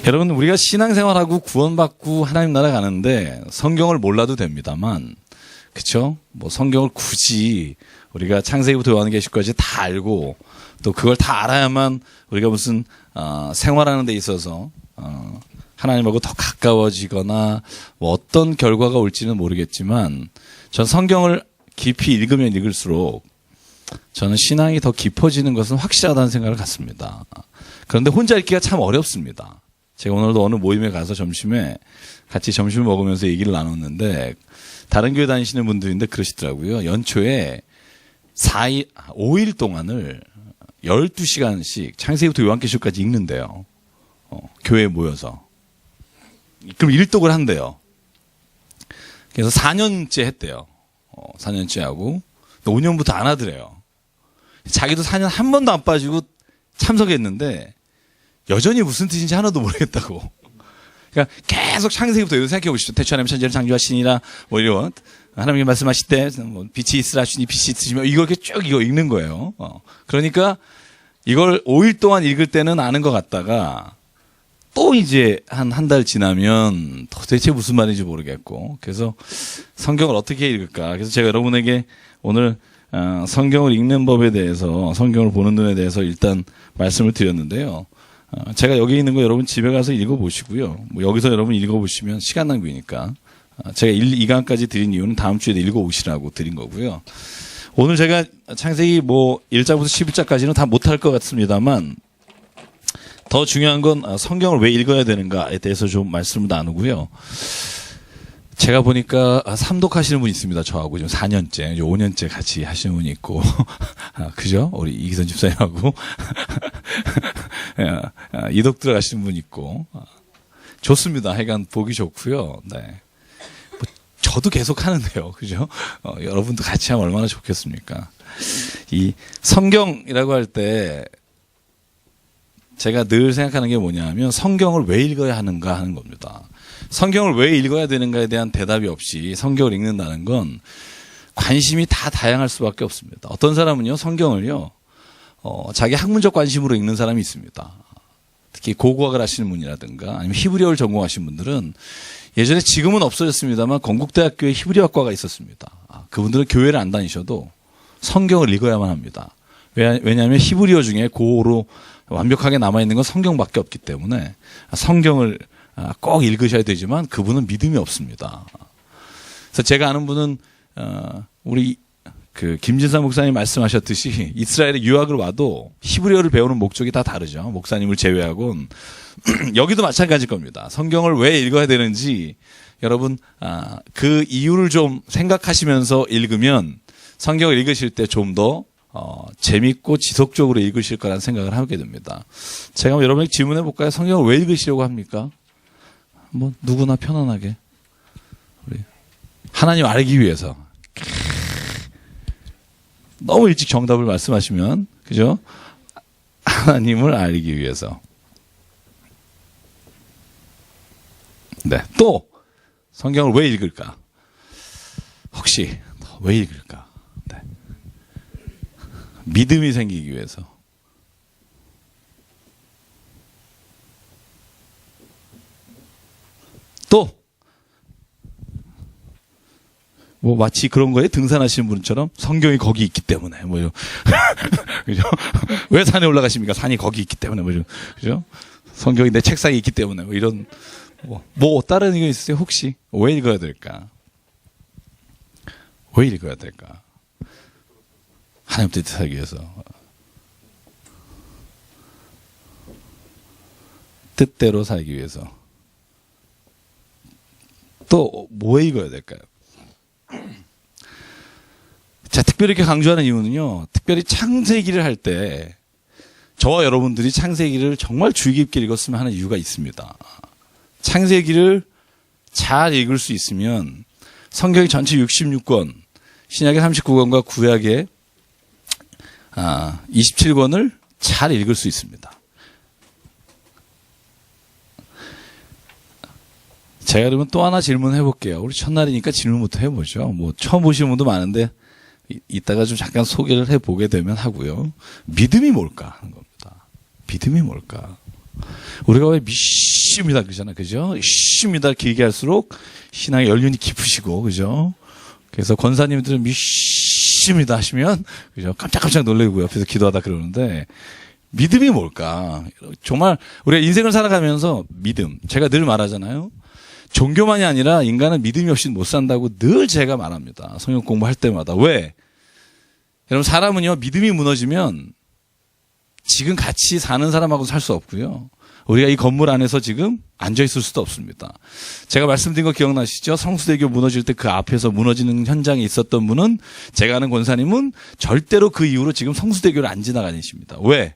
여러분, 우리가 신앙생활하고 구원받고 하나님 나라 가는데 성경을 몰라도 됩니다만, 그쵸? 뭐 성경을 굳이 우리가 창세기부터 요한계시까지 다 알고 또 그걸 다 알아야만 우리가 무슨 생활하는 데 있어서 하나님하고 더 가까워지거나 뭐 어떤 결과가 올지는 모르겠지만, 전 성경을 깊이 읽으면 읽을수록 저는 신앙이 더 깊어지는 것은 확실하다는 생각을 갖습니다. 그런데 혼자 읽기가 참 어렵습니다. 제가 오늘도 어느 모임에 가서 점심에 같이 점심을 먹으면서 얘기를 나눴는데, 다른 교회 다니시는 분들인데 그러시더라고요. 연초에 5일 동안을 12시간씩 창세기부터 요한계시록까지 읽는데요. 교회에 모여서. 그럼 일독을 한대요. 그래서 4년째 했대요. 4년째 하고 5년부터 안 하더래요. 자기도 4년 한 번도 안 빠지고 참석했는데 여전히 무슨 뜻인지 하나도 모르겠다고. 그러니까 계속 창세기부터 여기서 생각해 보십시오. 태초 하나님 천지를 창조하시니라 뭐 이런 하나님이 말씀하실 때 뭐 빛이 있으라 하시니 빛이 있으시며 이거 이렇게 쭉 이거 읽는 거예요. 그러니까 이걸 5일 동안 읽을 때는 아는 것 같다가 또 이제 한 달 지나면 도대체 무슨 말인지 모르겠고, 그래서 성경을 어떻게 읽을까. 그래서 제가 여러분에게 오늘 성경을 읽는 법에 대해서, 성경을 보는 눈에 대해서 일단 말씀을 드렸는데요. 제가 여기 있는 거 여러분 집에 가서 읽어보시고요. 뭐 여기서 여러분 읽어보시면 시간 낭비니까. 제가 2강까지 드린 이유는 다음 주에 읽어오시라고 드린 거고요. 오늘 제가 창세기 뭐 1장부터 11장까지는 다 못할 것 같습니다만, 더 중요한 건 성경을 왜 읽어야 되는가에 대해서 좀 말씀을 나누고요. 제가 보니까 삼독하시는 분이 있습니다. 저하고 지금 4년째, 5년째 같이 하시는 분이 있고, 그죠? 우리 이기선 집사님하고 이독 들어가시는 분이 있고, 좋습니다. 하여간 보기 좋고요. 네. 뭐 저도 계속 하는데요, 그죠? 여러분도 같이 하면 얼마나 좋겠습니까? 이 성경이라고 할 때 제가 늘 생각하는 게 뭐냐면, 성경을 왜 읽어야 하는가 하는 겁니다. 성경을 왜 읽어야 되는가에 대한 대답이 없이 성경을 읽는다는 건 관심이 다 다양할 수밖에 없습니다. 어떤 사람은요, 성경을요, 자기 학문적 관심으로 읽는 사람이 있습니다. 특히 고고학을 하시는 분이라든가 아니면 히브리어를 전공하신 분들은, 예전에 지금은 없어졌습니다만 건국대학교에 히브리어학과가 있었습니다. 그분들은 교회를 안 다니셔도 성경을 읽어야만 합니다. 왜냐하면 히브리어 중에 고어로 완벽하게 남아있는 건 성경밖에 없기 때문에 성경을 꼭 읽으셔야 되지만 그분은 믿음이 없습니다. 그래서 제가 아는 분은 우리 김진사 목사님 말씀하셨듯이 이스라엘에 유학을 와도 히브리어를 배우는 목적이 다 다르죠. 목사님을 제외하고는. 여기도 마찬가지일 겁니다. 성경을 왜 읽어야 되는지 여러분 그 이유를 좀 생각하시면서 읽으면 성경을 읽으실 때 좀 더 재밌고 지속적으로 읽으실 거라는 생각을 하게 됩니다. 제가 한번 여러분에게 질문해 볼까요? 성경을 왜 읽으시려고 합니까? 뭐 누구나 편안하게. 우리 하나님 알기 위해서. 너무 일찍 정답을 말씀하시면, 그죠? 하나님을 알기 위해서. 네. 또 성경을 왜 읽을까? 혹시 왜 읽을까? 네. 믿음이 생기기 위해서. 또 뭐 마치 그런 거에 등산하시는 분처럼 성경이 거기 있기 때문에 뭐 이런 그죠? 왜 산에 올라가십니까? 산이 거기 있기 때문에 뭐 이런, 그죠? 성경이 내 책상에 있기 때문에 뭐 이런 뭐 다른 의견 있으세요? 혹시 왜 읽어야 될까? 왜 읽어야 될까? 하나님 뜻대로 살기 위해서. 뜻대로 살기 위해서. 또 뭐 읽어야 될까요? 자, 특별히 이렇게 강조하는 이유는요, 특별히 창세기를 할 때 저와 여러분들이 창세기를 정말 주의 깊게 읽었으면 하는 이유가 있습니다. 창세기를 잘 읽을 수 있으면 성경의 전체 66권, 신약의 39권과 구약의 27권을 잘 읽을 수 있습니다. 제가 그러면 또 하나 질문해 볼게요. 우리 첫날이니까 질문부터 해보죠. 뭐 처음 보시는 분도 많은데 이따가 좀 잠깐 소개를 해보게 되면 하고요. 믿음이 뭘까 하는 겁니다. 믿음이 뭘까? 우리가 왜 이씨입니다. 그러잖아요. 그죠? 이씨입니다. 길게 할수록 신앙의 연륜이 깊으시고, 그죠? 그래서 권사님들은 미씨입니다 하시면, 그죠? 깜짝깜짝 놀래고 옆에서 기도하다 그러는데, 믿음이 뭘까? 정말 우리가 인생을 살아가면서 믿음. 제가 늘 말하잖아요. 종교만이 아니라 인간은 믿음이 없이 못 산다고 늘 제가 말합니다. 성경 공부할 때마다. 왜? 여러분, 사람은요, 믿음이 무너지면 지금 같이 사는 사람하고 살 수 없고요. 우리가 이 건물 안에서 지금 앉아있을 수도 없습니다. 제가 말씀드린 거 기억나시죠? 성수대교 무너질 때 그 앞에서 무너지는 현장에 있었던 분은, 제가 아는 권사님은 절대로 그 이후로 지금 성수대교를 안 지나가십니다. 왜?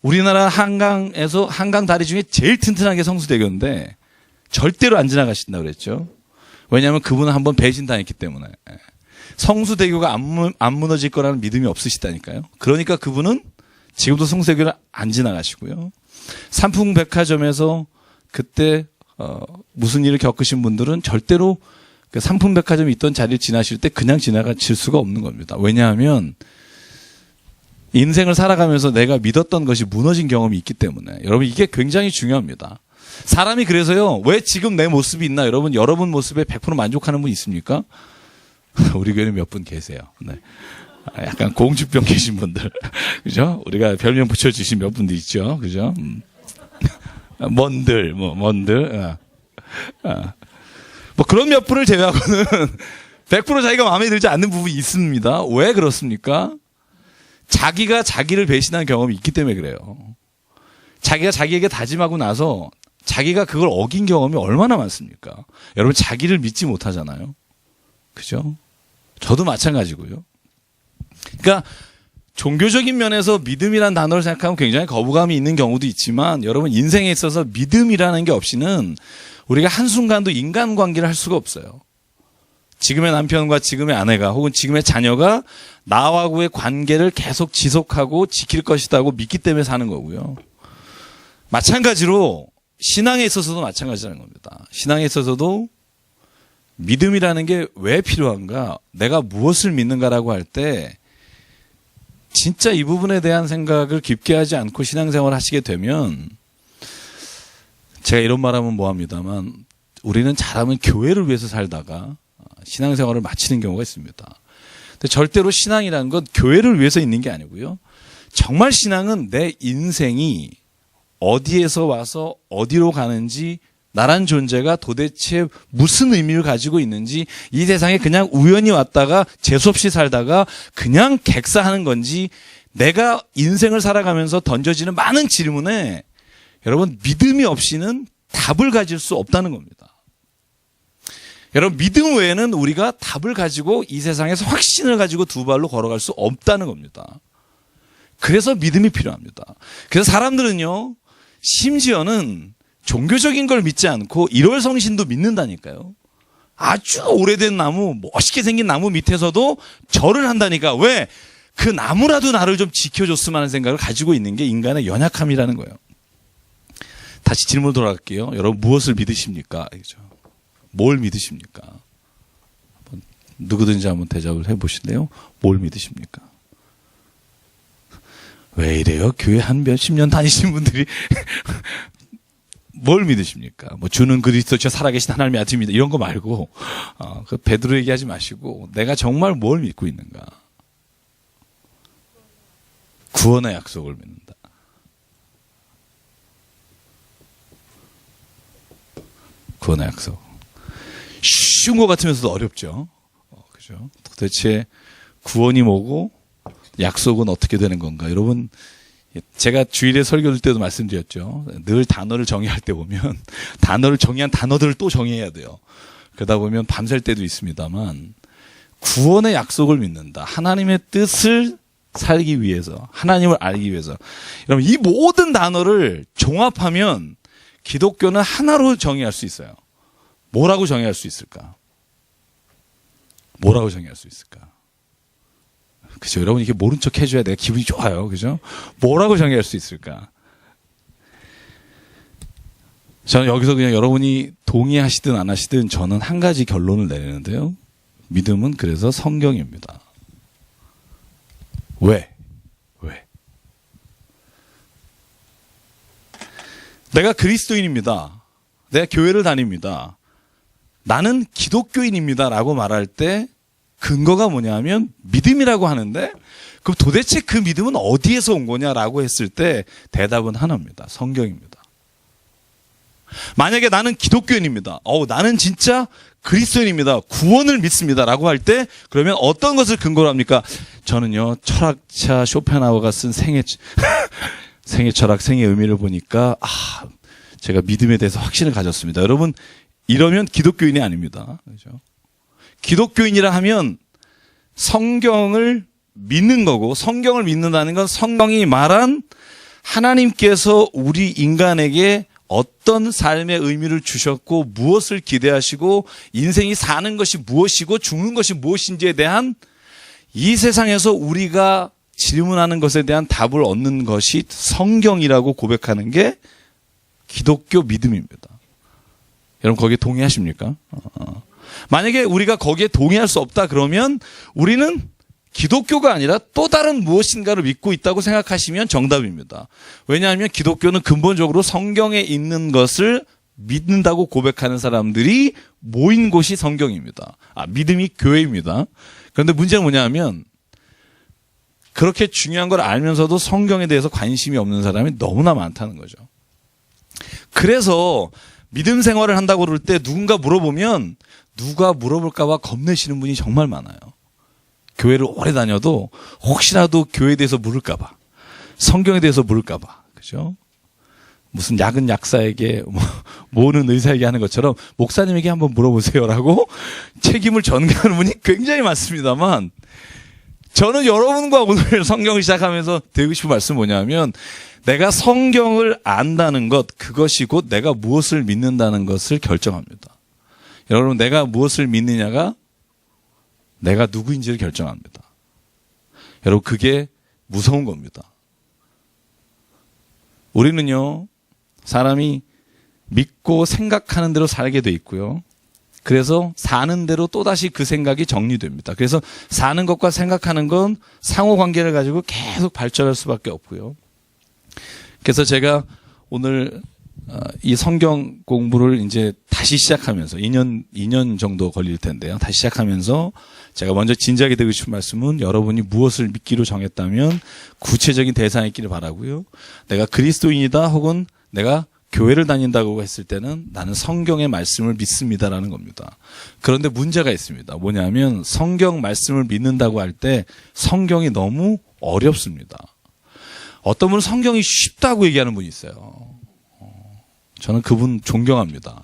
우리나라 한강에서, 한강 다리 중에 제일 튼튼한 게 성수대교인데 절대로 안 지나가신다고 그랬죠. 왜냐하면 그분은 한번 배신당했기 때문에. 성수대교가 안 무너질 거라는 믿음이 없으시다니까요. 그러니까 그분은 지금도 성수대교를 안 지나가시고요. 삼풍백화점에서 그때 무슨 일을 겪으신 분들은 절대로 그 삼풍백화점이 있던 자리를 지나실 때 그냥 지나가실 수가 없는 겁니다. 왜냐하면 인생을 살아가면서 내가 믿었던 것이 무너진 경험이 있기 때문에. 여러분, 이게 굉장히 중요합니다. 사람이 그래서요, 왜 지금 내 모습이 있나? 여러분 모습에 100% 만족하는 분 있습니까? 우리 교회는 몇 분 계세요. 네. 약간 공주병 계신 분들. 그죠? 우리가 별명 붙여주신 몇 분들 있죠. 그죠? 뭔들. 뭐 그런 몇 분을 제외하고는 100% 자기가 마음에 들지 않는 부분이 있습니다. 왜 그렇습니까? 자기가 자기를 배신한 경험이 있기 때문에 그래요. 자기가 자기에게 다짐하고 나서 자기가 그걸 어긴 경험이 얼마나 많습니까? 여러분, 자기를 믿지 못하잖아요. 그죠? 저도 마찬가지고요. 그러니까 종교적인 면에서 믿음이라는 단어를 생각하면 굉장히 거부감이 있는 경우도 있지만, 여러분, 인생에 있어서 믿음이라는 게 없이는 우리가 한순간도 인간관계를 할 수가 없어요. 지금의 남편과 지금의 아내가 혹은 지금의 자녀가 나하고의 관계를 계속 지속하고 지킬 것이라고 믿기 때문에 사는 거고요. 마찬가지로 신앙에 있어서도 마찬가지라는 겁니다. 신앙에 있어서도 믿음이라는 게 왜 필요한가? 내가 무엇을 믿는가라고 할 때 진짜 이 부분에 대한 생각을 깊게 하지 않고 신앙생활을 하시게 되면, 제가 이런 말하면 뭐합니다만, 우리는 잘하면 교회를 위해서 살다가 신앙생활을 마치는 경우가 있습니다. 근데 절대로 신앙이라는 건 교회를 위해서 있는 게 아니고요. 정말 신앙은 내 인생이 어디에서 와서 어디로 가는지, 나란 존재가 도대체 무슨 의미를 가지고 있는지, 이 세상에 그냥 우연히 왔다가 재수없이 살다가 그냥 객사하는 건지, 내가 인생을 살아가면서 던져지는 많은 질문에 여러분, 믿음이 없이는 답을 가질 수 없다는 겁니다. 여러분, 믿음 외에는 우리가 답을 가지고 이 세상에서 확신을 가지고 두 발로 걸어갈 수 없다는 겁니다. 그래서 믿음이 필요합니다. 그래서 사람들은요, 심지어는 종교적인 걸 믿지 않고 일월성신도 믿는다니까요. 아주 오래된 나무, 멋있게 생긴 나무 밑에서도 절을 한다니까. 왜? 그 나무라도 나를 좀 지켜줬으면 하는 생각을 가지고 있는 게 인간의 연약함이라는 거예요. 다시 질문 돌아갈게요. 여러분, 무엇을 믿으십니까? 알겠죠? 뭘 믿으십니까? 누구든지 한번 대답을 해보실래요? 뭘 믿으십니까? 왜 이래요? 교회 한 몇십 년 다니신 분들이 뭘 믿으십니까? 뭐 주는 그리스도 저 살아계신 하나님의 아들입니다. 이런 거 말고 그 베드로 얘기하지 마시고, 내가 정말 뭘 믿고 있는가? 구원의 약속을 믿는다. 구원의 약속. 쉬운 것 같으면서도 어렵죠. 그죠? 도대체 구원이 뭐고 약속은 어떻게 되는 건가? 여러분, 제가 주일에 설교할 때도 말씀드렸죠. 늘 단어를 정의할 때 보면 단어를 정의한 단어들을 또 정의해야 돼요. 그러다 보면 밤샐 때도 있습니다만, 구원의 약속을 믿는다. 하나님의 뜻을 살기 위해서, 하나님을 알기 위해서. 여러분, 이 모든 단어를 종합하면 기독교는 하나로 정의할 수 있어요. 뭐라고 정의할 수 있을까? 뭐라고 정의할 수 있을까? 그죠? 여러분, 이게 모른 척 해줘야 내가 기분이 좋아요. 그죠? 뭐라고 정의할 수 있을까? 저는 여기서 그냥 여러분이 동의하시든 안 하시든 저는 한 가지 결론을 내리는데요. 믿음은 그래서 성경입니다. 왜? 내가 그리스도인입니다. 내가 교회를 다닙니다. 나는 기독교인입니다. 라고 말할 때 근거가 뭐냐면 믿음이라고 하는데 그럼 도대체 그 믿음은 어디에서 온 거냐라고 했을 때 대답은 하나입니다. 성경입니다. 만약에 나는 기독교인입니다. 나는 진짜 그리스도인입니다. 구원을 믿습니다. 라고 할 때 그러면 어떤 것을 근거로 합니까? 저는요 철학자 쇼펜하우어가 쓴 생애 철학, 생애 의미를 보니까 제가 믿음에 대해서 확신을 가졌습니다. 여러분 이러면 기독교인이 아닙니다. 그렇죠? 기독교인이라 하면 성경을 믿는 거고 성경을 믿는다는 건 성경이 말한 하나님께서 우리 인간에게 어떤 삶의 의미를 주셨고 무엇을 기대하시고 인생이 사는 것이 무엇이고 죽는 것이 무엇인지에 대한 이 세상에서 우리가 질문하는 것에 대한 답을 얻는 것이 성경이라고 고백하는 게 기독교 믿음입니다. 여러분 거기에 동의하십니까? 만약에 우리가 거기에 동의할 수 없다 그러면 우리는 기독교가 아니라 또 다른 무엇인가를 믿고 있다고 생각하시면 정답입니다. 왜냐하면 기독교는 근본적으로 성경에 있는 것을 믿는다고 고백하는 사람들이 모인 곳이 성경입니다. 믿음이 교회입니다. 그런데 문제는 뭐냐면 그렇게 중요한 걸 알면서도 성경에 대해서 관심이 없는 사람이 너무나 많다는 거죠. 그래서 믿음 생활을 한다고 그럴 때 누군가 물어보면 누가 물어볼까 봐 겁내시는 분이 정말 많아요. 교회를 오래 다녀도 혹시라도 교회에 대해서 물을까 봐, 성경에 대해서 물을까 봐. 그죠? 무슨 약은 약사에게 모르는 의사에게 하는 것처럼 목사님에게 한번 물어보세요라고 책임을 전가하는 분이 굉장히 많습니다만 저는 여러분과 오늘 성경을 시작하면서 드리고 싶은 말씀은 뭐냐면 내가 성경을 안다는 것, 그것이 곧 내가 무엇을 믿는다는 것을 결정합니다. 여러분, 내가 무엇을 믿느냐가 내가 누구인지를 결정합니다. 여러분, 그게 무서운 겁니다. 우리는요, 사람이 믿고 생각하는 대로 살게 돼 있고요. 그래서 사는 대로 또다시 그 생각이 정리됩니다. 그래서 사는 것과 생각하는 건 상호관계를 가지고 계속 발전할 수밖에 없고요. 그래서 제가 오늘 이 성경 공부를 이제 다시 시작하면서 2년 정도 걸릴 텐데요. 다시 시작하면서 제가 먼저 진지하게 드리고 싶은 말씀은 여러분이 무엇을 믿기로 정했다면 구체적인 대상이 있기를 바라고요. 내가 그리스도인이다 혹은 내가 교회를 다닌다고 했을 때는 나는 성경의 말씀을 믿습니다라는 겁니다. 그런데 문제가 있습니다. 뭐냐면 성경 말씀을 믿는다고 할 때 성경이 너무 어렵습니다. 어떤 분은 성경이 쉽다고 얘기하는 분이 있어요. 저는 그분 존경합니다.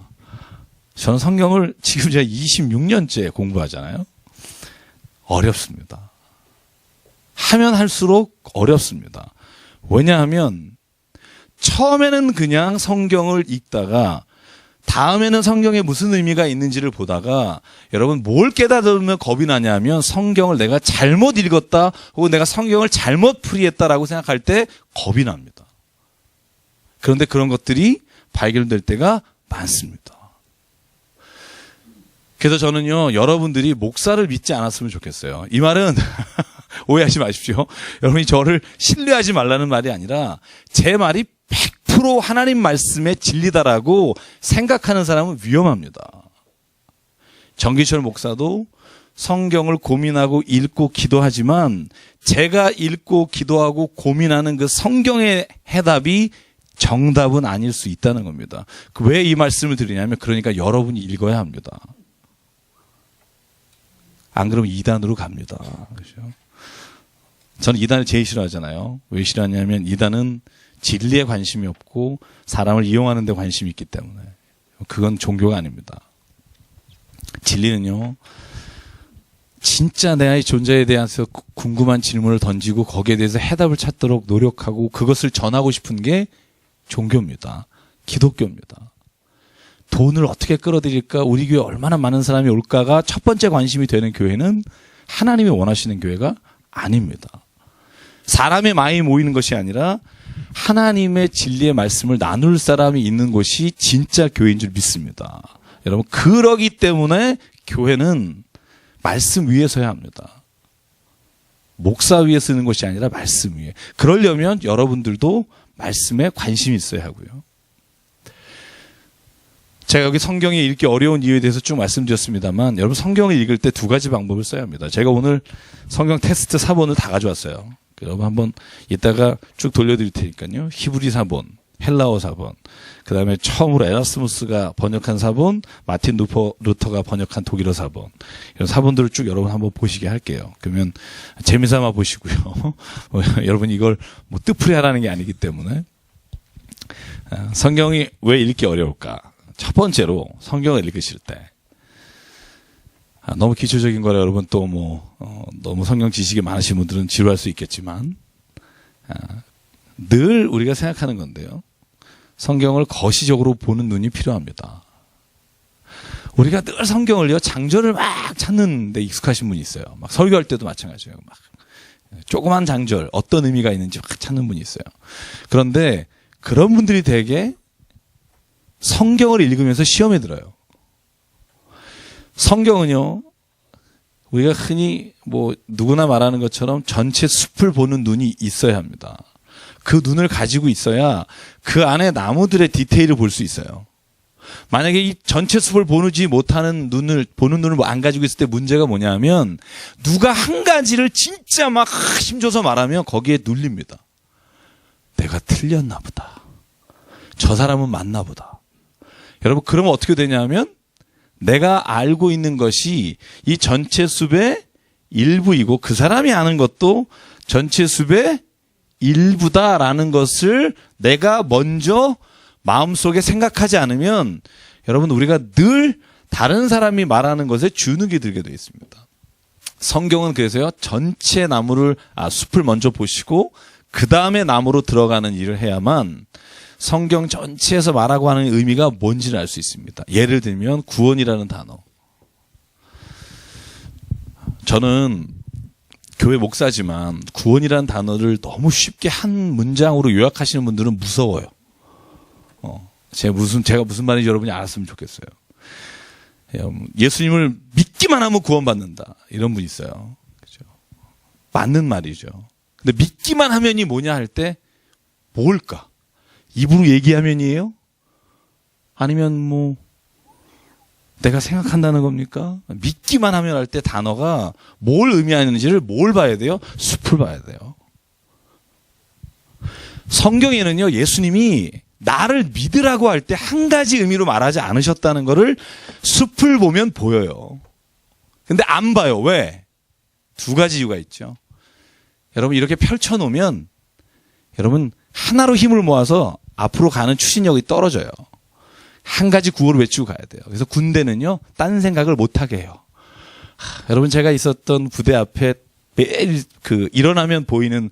저는 성경을 지금 제가 26년째 공부하잖아요. 어렵습니다. 하면 할수록 어렵습니다. 왜냐하면 처음에는 그냥 성경을 읽다가 다음에는 성경에 무슨 의미가 있는지를 보다가 여러분 뭘 깨달으면 겁이 나냐면 성경을 내가 잘못 읽었다 혹은 내가 성경을 잘못 풀이했다라고 생각할 때 겁이 납니다. 그런데 그런 것들이 발견될 때가 많습니다. 그래서 저는요, 여러분들이 목사를 믿지 않았으면 좋겠어요. 이 말은 오해하지 마십시오. 여러분이 저를 신뢰하지 말라는 말이 아니라 제 말이 100% 하나님 말씀의 진리다라고 생각하는 사람은 위험합니다. 정기철 목사도 성경을 고민하고 읽고 기도하지만 제가 읽고 기도하고 고민하는 그 성경의 해답이 정답은 아닐 수 있다는 겁니다. 왜 이 말씀을 드리냐면 그러니까 여러분이 읽어야 합니다. 안 그러면 이단으로 갑니다. 그렇죠? 저는 이단을 제일 싫어하잖아요. 왜 싫어하냐면 이단은 진리에 관심이 없고 사람을 이용하는 데 관심이 있기 때문에. 그건 종교가 아닙니다. 진리는요, 진짜 내 존재에 대해서 궁금한 질문을 던지고 거기에 대해서 해답을 찾도록 노력하고 그것을 전하고 싶은 게 종교입니다. 기독교입니다. 돈을 어떻게 끌어들일까, 우리 교회 얼마나 많은 사람이 올까가 첫 번째 관심이 되는 교회는 하나님이 원하시는 교회가 아닙니다. 사람의 많이 모이는 것이 아니라 하나님의 진리의 말씀을 나눌 사람이 있는 곳이 진짜 교회인 줄 믿습니다. 여러분, 그러기 때문에 교회는 말씀 위에 서야 합니다. 목사 위에 쓰는 것이 아니라 말씀 위에. 그러려면 여러분들도 말씀에 관심이 있어야 하고요. 제가 여기 성경이 읽기 어려운 이유에 대해서 쭉 말씀드렸습니다만 여러분 성경을 읽을 때 두 가지 방법을 써야 합니다. 제가 오늘 성경 테스트 사본을 다 가져왔어요. 여러분 한번 이따가 쭉 돌려드릴 테니까요. 히브리 사본, 헬라어 사본, 그 다음에 처음으로 에라스무스가 번역한 사본, 마틴 루터가 번역한 독일어 사본, 이런 사본들을 쭉 여러분 한번 보시게 할게요. 그러면 재미삼아 보시고요. 여러분 이걸 뭐 뜻풀이 하라는 게 아니기 때문에. 성경이 왜 읽기 어려울까? 첫 번째로 성경을 읽으실 때 너무 기초적인 거라 여러분 또 너무 성경 지식이 많으신 분들은 지루할 수 있겠지만 늘 우리가 생각하는 건데요. 성경을 거시적으로 보는 눈이 필요합니다. 우리가 늘 성경을요, 장절을 막 찾는 데 익숙하신 분이 있어요. 막 설교할 때도 마찬가지예요. 막 조그만 장절, 어떤 의미가 있는지 막 찾는 분이 있어요. 그런데 그런 분들이 되게 성경을 읽으면서 시험에 들어요. 성경은요, 우리가 흔히 누구나 말하는 것처럼 전체 숲을 보는 눈이 있어야 합니다. 그 눈을 가지고 있어야 그 안에 나무들의 디테일을 볼 수 있어요. 만약에 이 전체 숲을 보지 못하는 보는 눈을 안 가지고 있을 때 문제가 뭐냐면 누가 한 가지를 진짜 막 힘줘서 말하면 거기에 눌립니다. 내가 틀렸나 보다. 저 사람은 맞나 보다. 여러분 그러면 어떻게 되냐면 내가 알고 있는 것이 이 전체 숲의 일부이고 그 사람이 아는 것도 전체 숲의 일부다라는 것을 내가 먼저 마음속에 생각하지 않으면 여러분 우리가 늘 다른 사람이 말하는 것에 주눅이 들게 되어 있습니다. 성경은 그래서요 전체 숲을 먼저 보시고 그 다음에 나무로 들어가는 일을 해야만 성경 전체에서 말하고 하는 의미가 뭔지를 알 수 있습니다. 예를 들면 구원이라는 단어. 저는 교회 목사지만 구원이라는 단어를 너무 쉽게 한 문장으로 요약하시는 분들은 무서워요. 제가 무슨 말인지 여러분이 알았으면 좋겠어요. 예수님을 믿기만 하면 구원받는다. 이런 분 있어요. 그죠? 맞는 말이죠. 근데 믿기만 하면이 뭐냐 할 때 뭘까? 입으로 얘기하면이에요? 아니면 내가 생각한다는 겁니까? 믿기만 하면 할 때 단어가 뭘 의미하는지를 뭘 봐야 돼요? 숲을 봐야 돼요. 성경에는요, 예수님이 나를 믿으라고 할 때 한 가지 의미로 말하지 않으셨다는 거를 숲을 보면 보여요. 근데 안 봐요. 왜? 두 가지 이유가 있죠. 여러분 이렇게 펼쳐놓으면 여러분 하나로 힘을 모아서 앞으로 가는 추진력이 떨어져요. 한 가지 구호를 외치고 가야 돼요. 그래서 군대는요, 딴 생각을 못하게 해요. 여러분 제가 있었던 부대 앞에 매일 일어나면 보이는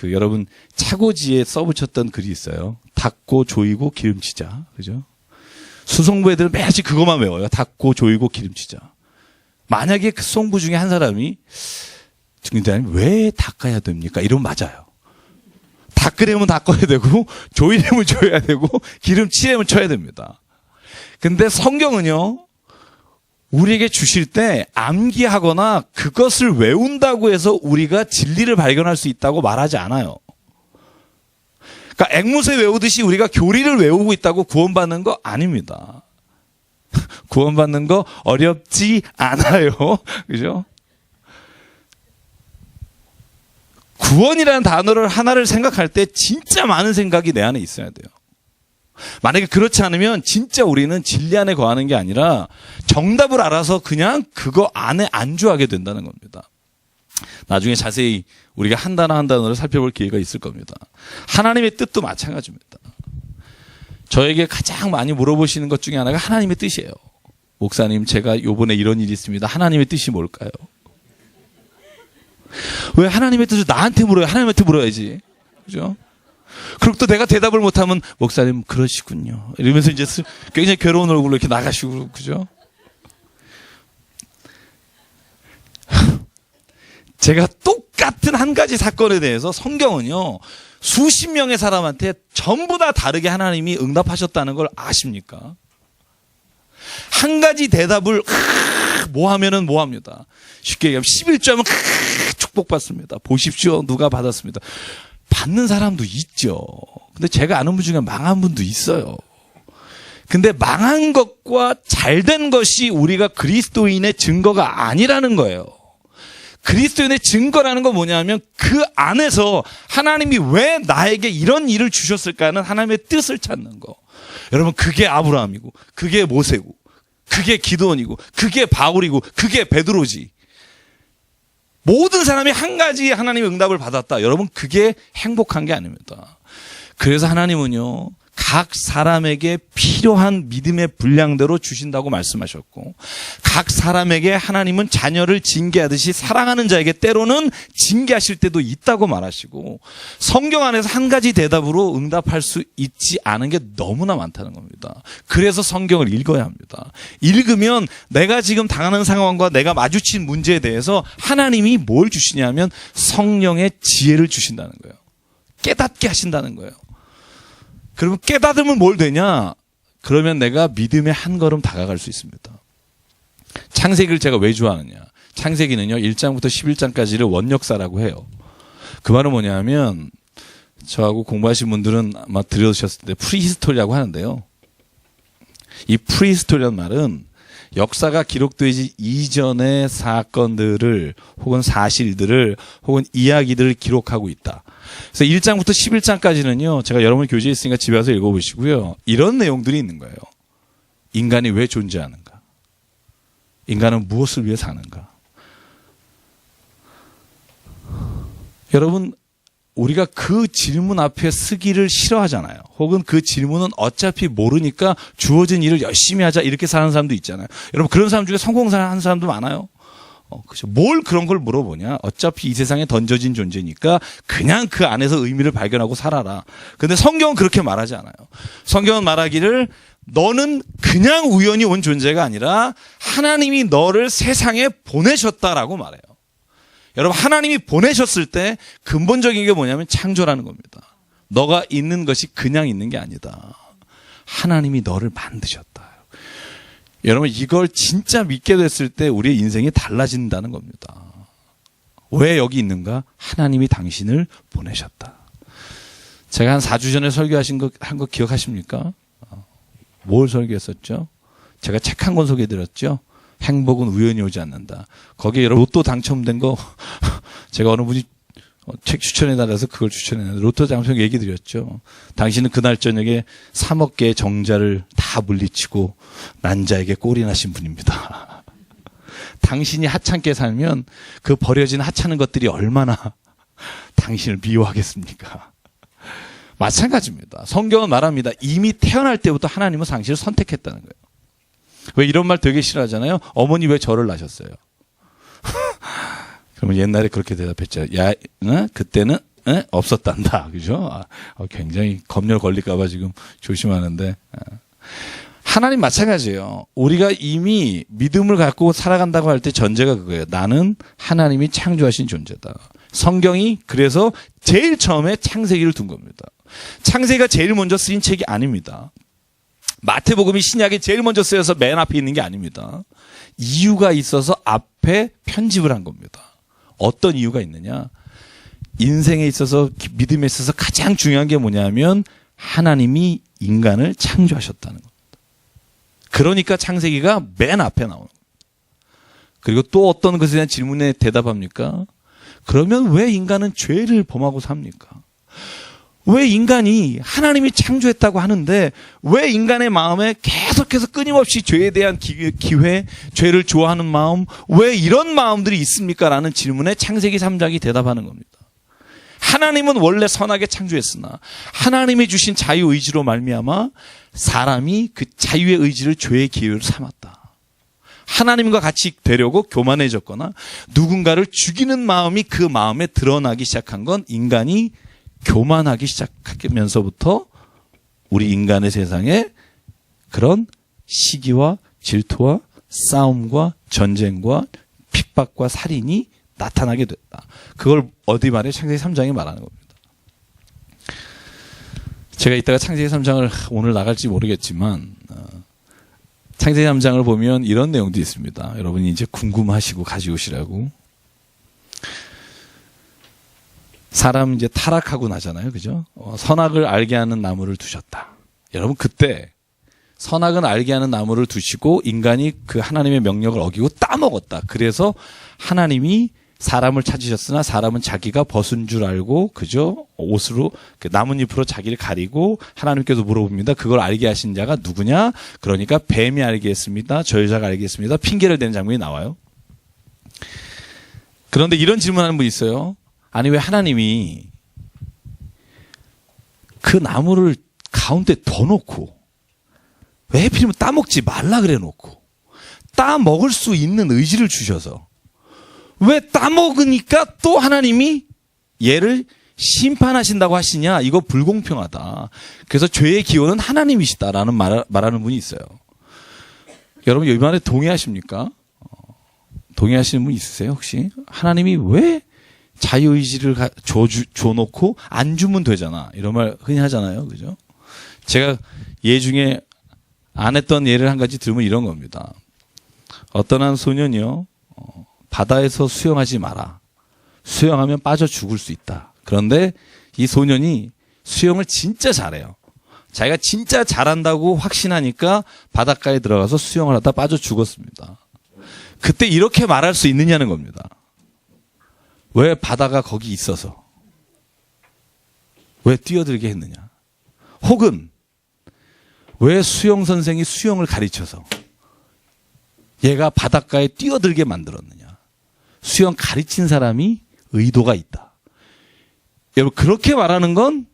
여러분 차고지에 써붙였던 글이 있어요. 닦고 조이고 기름치자. 그죠? 수송부 애들은 매일 그것만 외워요. 닦고 조이고 기름치자. 만약에 그 수송부 중에 한 사람이 중대장님 왜 닦아야 됩니까? 이러면 맞아요. 닦으려면 닦아야 되고 조이려면 조여야 되고 기름치려면 쳐야 됩니다. 근데 성경은요, 우리에게 주실 때 암기하거나 그것을 외운다고 해서 우리가 진리를 발견할 수 있다고 말하지 않아요. 그러니까 앵무새 외우듯이 우리가 교리를 외우고 있다고 구원받는 거 아닙니다. 구원받는 거 어렵지 않아요. 그죠? 구원이라는 단어를 하나를 생각할 때 진짜 많은 생각이 내 안에 있어야 돼요. 만약에 그렇지 않으면 진짜 우리는 진리 안에 거하는 게 아니라 정답을 알아서 그냥 그거 안에 안주하게 된다는 겁니다. 나중에 자세히 우리가 한 단어 한 단어를 살펴볼 기회가 있을 겁니다. 하나님의 뜻도 마찬가지입니다. 저에게 가장 많이 물어보시는 것 중에 하나가 하나님의 뜻이에요. 목사님, 제가 요번에 이런 일이 있습니다. 하나님의 뜻이 뭘까요? 왜 하나님의 뜻을 나한테 물어요? 하나님한테 물어야지. 그죠? 그리고 또 내가 대답을 못하면, 목사님, 그러시군요. 이러면서 이제 굉장히 괴로운 얼굴로 이렇게 나가시고, 그죠? 제가 똑같은 한 가지 사건에 대해서 성경은요, 수십 명의 사람한테 전부 다 다르게 하나님이 응답하셨다는 걸 아십니까? 한 가지 대답을 뭐 하면은 뭐 합니다. 쉽게 얘기하면 11조 하면 축복받습니다. 보십시오. 누가 받았습니다. 받는 사람도 있죠. 근데 제가 아는 분 중에 망한 분도 있어요. 근데 망한 것과 잘된 것이 우리가 그리스도인의 증거가 아니라는 거예요. 그리스도인의 증거라는 건 뭐냐면 그 안에서 하나님이 왜 나에게 이런 일을 주셨을까 하는 하나님의 뜻을 찾는 거. 여러분, 그게 아브라함이고 그게 모세고 그게 기드온이고 그게 바울이고 그게 베드로지. 모든 사람이 한 가지 하나님의 응답을 받았다. 여러분, 그게 행복한 게 아닙니다. 그래서 하나님은요, 각 사람에게 필요한 믿음의 분량대로 주신다고 말씀하셨고, 각 사람에게 하나님은 자녀를 징계하듯이 사랑하는 자에게 때로는 징계하실 때도 있다고 말하시고, 성경 안에서 한 가지 대답으로 응답할 수 있지 않은 게 너무나 많다는 겁니다. 그래서 성경을 읽어야 합니다. 읽으면 내가 지금 당하는 상황과 내가 마주친 문제에 대해서 하나님이 뭘 주시냐면 성령의 지혜를 주신다는 거예요. 깨닫게 하신다는 거예요. 그러면 깨닫으면 뭘 되냐? 그러면 내가 믿음의 한 걸음 다가갈 수 있습니다. 창세기를 제가 왜 좋아하느냐? 창세기는요, 1장부터 11장까지를 원역사라고 해요. 그 말은 뭐냐면, 저하고 공부하신 분들은 아마 들으셨을 때 프리히스토리라고 하는데요. 이 프리히스토리라는 말은 역사가 기록되지 이전의 사건들을 혹은 사실들을 혹은 이야기들을 기록하고 있다. 그래서 1장부터 11장까지는요. 제가 여러분 교재에 있으니까 집에 와서 읽어보시고요. 이런 내용들이 있는 거예요. 인간이 왜 존재하는가? 인간은 무엇을 위해 사는가? 여러분, 우리가 그 질문 앞에 쓰기를 싫어하잖아요. 혹은 그 질문은 어차피 모르니까 주어진 일을 열심히 하자 이렇게 사는 사람도 있잖아요. 여러분, 그런 사람 중에 성공하는 사람도 많아요. 그렇죠. 뭘 그런 걸 물어보냐? 어차피 이 세상에 던져진 존재니까 그냥 그 안에서 의미를 발견하고 살아라. 근데 성경은 그렇게 말하지 않아요. 성경은 말하기를 너는 그냥 우연히 온 존재가 아니라 하나님이 너를 세상에 보내셨다라고 말해요. 여러분, 하나님이 보내셨을 때 근본적인 게 뭐냐면 창조라는 겁니다. 너가 있는 것이 그냥 있는 게 아니다. 하나님이 너를 만드셨다. 여러분, 이걸 진짜 믿게 됐을 때 우리의 인생이 달라진다는 겁니다. 왜 여기 있는가? 하나님이 당신을 보내셨다. 제가 한 4주 전에 설교하신 한 거 기억하십니까? 뭘 설교했었죠? 제가 책 한 권 소개해드렸죠? 행복은 우연히 오지 않는다. 거기에 여러분 로또 당첨된 거 제가 어느 분이 책 추천해달라서 그걸 추천했는데 로또 당첨 얘기 드렸죠. 당신은 그날 저녁에 3억 개의 정자를 다 물리치고 난자에게 꼴이 나신 분입니다. 당신이 하찮게 살면 그 버려진 하찮은 것들이 얼마나 당신을 미워하겠습니까? 마찬가지입니다. 성경은 말합니다. 이미 태어날 때부터 하나님은 당신을 선택했다는 거예요. 왜 이런 말 되게 싫어하잖아요. 어머니 왜 저를 낳으셨어요? 그러면 옛날에 그렇게 대답했죠. 야, 그때는 없었단다. 그죠? 굉장히 검열 걸릴까봐 지금 조심하는데. 하나님 마찬가지예요. 우리가 이미 믿음을 갖고 살아간다고 할 때 전제가 그거예요. 나는 하나님이 창조하신 존재다. 성경이 그래서 제일 처음에 창세기를 둔 겁니다. 창세기가 제일 먼저 쓰인 책이 아닙니다. 마태복음이 신약에 제일 먼저 쓰여서 맨 앞에 있는 게 아닙니다. 이유가 있어서 앞에 편집을 한 겁니다. 어떤 이유가 있느냐? 인생에 있어서, 믿음에 있어서 가장 중요한 게 뭐냐면 하나님이 인간을 창조하셨다는 겁니다. 그러니까 창세기가 맨 앞에 나오는 겁니다. 그리고 또 어떤 것에 대한 질문에 대답합니까? 그러면 왜 인간은 죄를 범하고 삽니까? 왜 인간이 하나님이 창조했다고 하는데 왜 인간의 마음에 계속해서 끊임없이 죄에 대한 기회, 죄를 좋아하는 마음, 왜 이런 마음들이 있습니까? 라는 질문에 창세기 3장이 대답하는 겁니다. 하나님은 원래 선하게 창조했으나 하나님이 주신 자유의지로 말미암아 사람이 그 자유의 의지를 죄의 기회로 삼았다. 하나님과 같이 되려고 교만해졌거나 누군가를 죽이는 마음이 그 마음에 드러나기 시작한 건 인간이 교만하기 시작하면서부터 우리 인간의 세상에 그런 시기와 질투와 싸움과 전쟁과 핍박과 살인이 나타나게 됐다. 그걸 어디 말해? 창세기 3장에 말하는 겁니다. 제가 이따가 창세기 3장을 오늘 나갈지 모르겠지만 창세기 3장을 보면 이런 내용도 있습니다. 여러분이 이제 궁금하시고 가져오시라고. 사람 이제 타락하고 나잖아요. 그죠? 선악을 알게 하는 나무를 두셨다. 여러분, 그때 선악은 알게 하는 나무를 두시고 인간이 그 하나님의 명령을 어기고 따먹었다. 그래서 하나님이 사람을 찾으셨으나 사람은 자기가 벗은 줄 알고 그죠? 옷으로 그 나뭇잎으로 자기를 가리고 하나님께서 물어봅니다. 그걸 알게 하신 자가 누구냐? 그러니까 뱀이 알게 했습니다. 저 여자가 알게 했습니다. 핑계를 대는 장면이 나와요. 그런데 이런 질문하는 분이 있어요. 아니 왜 하나님이 그 나무를 가운데 더 놓고 왜 하필이면 따먹지 말라 그래 놓고 따먹을 수 있는 의지를 주셔서 왜 따먹으니까 또 하나님이 얘를 심판하신다고 하시냐? 이거 불공평하다. 그래서 죄의 기원은 하나님이시다라는 말하는 분이 있어요. 여러분 이 말에 동의하십니까? 동의하시는 분 있으세요 혹시? 하나님이 왜 자유의지를 줘놓고 안 주면 되잖아. 이런 말 흔히 하잖아요. 그죠? 제가 예 중에 안 했던 예를 한 가지 들으면 이런 겁니다. 어떤 한 소년이요. 바다에서 수영하지 마라. 수영하면 빠져 죽을 수 있다. 그런데 이 소년이 수영을 진짜 잘해요. 자기가 진짜 잘한다고 확신하니까 바닷가에 들어가서 수영을 하다 빠져 죽었습니다. 그때 이렇게 말할 수 있느냐는 겁니다. 왜 바다가 거기 있어서? 왜 뛰어들게 했느냐? 혹은 왜 수영 선생이 수영을 가르쳐서 얘가 바닷가에 뛰어들게 만들었느냐? 수영 가르친 사람이 의도가 있다. 여러분 그렇게 말하는 건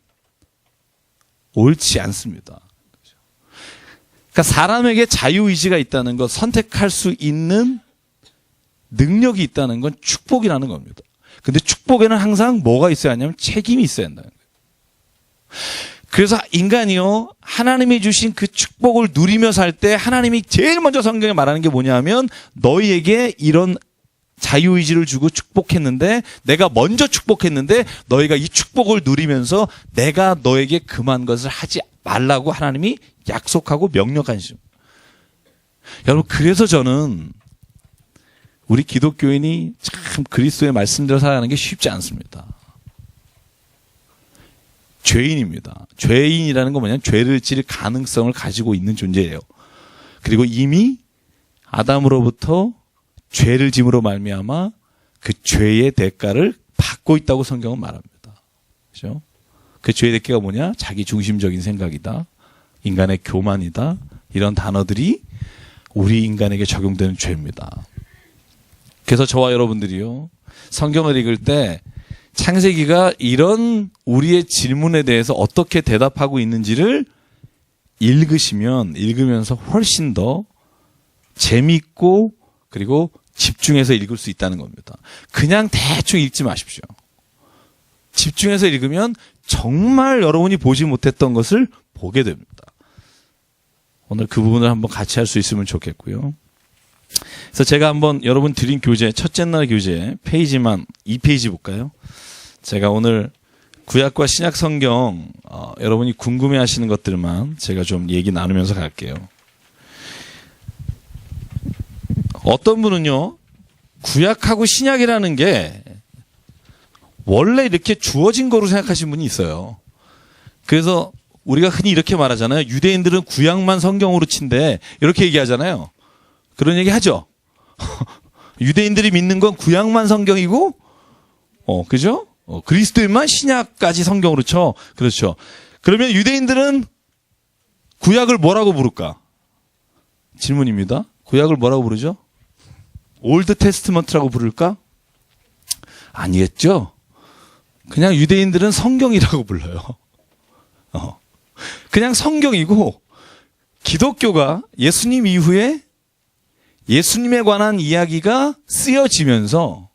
옳지 않습니다. 그러니까 사람에게 자유의지가 있다는 것, 선택할 수 있는 능력이 있다는 건 축복이라는 겁니다. 근데 축복에는 항상 뭐가 있어야 하냐면 책임이 있어야 한다는 거예요. 그래서 인간이요, 하나님이 주신 그 축복을 누리며 살 때 하나님이 제일 먼저 성경에 말하는 게 뭐냐면 너희에게 이런 자유의지를 주고 축복했는데 내가 먼저 축복했는데 너희가 이 축복을 누리면서 내가 너에게 금한 것을 하지 말라고 하나님이 약속하고 명령하시죠. 여러분 그래서 저는 우리 기독교인이 참 그리스도의 말씀대로 살아가는 게 쉽지 않습니다. 죄인입니다. 죄인이라는 건 뭐냐면 죄를 질 가능성을 가지고 있는 존재예요. 그리고 이미 아담으로부터 죄를 짐으로 말미암아 그 죄의 대가를 받고 있다고 성경은 말합니다. 그렇죠? 그 죄의 대가가 뭐냐? 자기 중심적인 생각이다. 인간의 교만이다. 이런 단어들이 우리 인간에게 적용되는 죄입니다. 그래서 저와 여러분들이요, 성경을 읽을 때 창세기가 이런 우리의 질문에 대해서 어떻게 대답하고 있는지를 읽으면서 훨씬 더 재미있고 그리고 집중해서 읽을 수 있다는 겁니다. 그냥 대충 읽지 마십시오. 집중해서 읽으면 정말 여러분이 보지 못했던 것을 보게 됩니다. 오늘 그 부분을 한번 같이 할 수 있으면 좋겠고요. 그래서 제가 한번 여러분 드린 교재, 첫째 날 교재 페이지만 2페이지 볼까요? 제가 오늘 구약과 신약 성경 여러분이 궁금해하시는 것들만 제가 좀 얘기 나누면서 갈게요. 어떤 분은요, 구약하고 신약이라는 게 원래 이렇게 주어진 거로 생각하시는 분이 있어요. 그래서 우리가 흔히 이렇게 말하잖아요. 유대인들은 구약만 성경으로 친대. 이렇게 얘기하잖아요. 그런 얘기 하죠. 유대인들이 믿는 건 구약만 성경이고, 그죠? 그리스도인만 신약까지 성경으로 쳐. 그렇죠. 그러면 유대인들은 구약을 뭐라고 부를까? 질문입니다. 구약을 뭐라고 부르죠? 올드 테스트먼트라고 부를까? 아니겠죠? 그냥 유대인들은 성경이라고 불러요. 그냥 성경이고, 기독교가 예수님 이후에 예수님에 관한 이야기가 쓰여지면서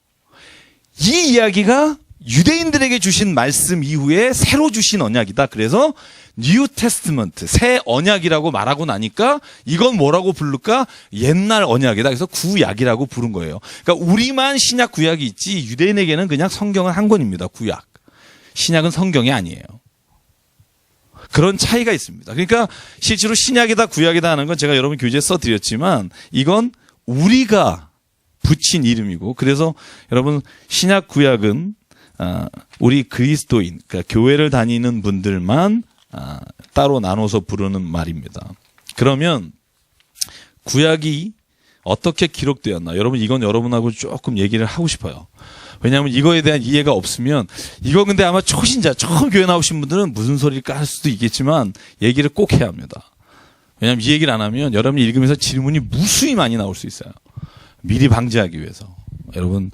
이 이야기가 유대인들에게 주신 말씀 이후에 새로 주신 언약이다. 그래서 뉴 테스트먼트, 새 언약이라고 말하고 나니까 이건 뭐라고 부를까? 옛날 언약이다. 그래서 구약이라고 부른 거예요. 그러니까 우리만 신약 구약이 있지 유대인에게는 그냥 성경은 한 권입니다. 구약. 신약은 성경이 아니에요. 그런 차이가 있습니다. 그러니까 실제로 신약이다 구약이다 하는 건 제가 여러분 교재에 써드렸지만 이건 우리가 붙인 이름이고, 그래서 여러분 신약 구약은 우리 그리스도인, 그러니까 교회를 다니는 분들만 따로 나눠서 부르는 말입니다. 그러면 구약이 어떻게 기록되었나? 여러분, 이건 여러분하고 조금 얘기를 하고 싶어요. 왜냐하면 이거에 대한 이해가 없으면, 이거 근데 아마 초신자, 처음 교회 나오신 분들은 무슨 소리일까 할 수도 있겠지만 얘기를 꼭 해야 합니다. 왜냐하면 이 얘기를 안 하면 여러분이 읽으면서 질문이 무수히 많이 나올 수 있어요. 미리 방지하기 위해서. 여러분,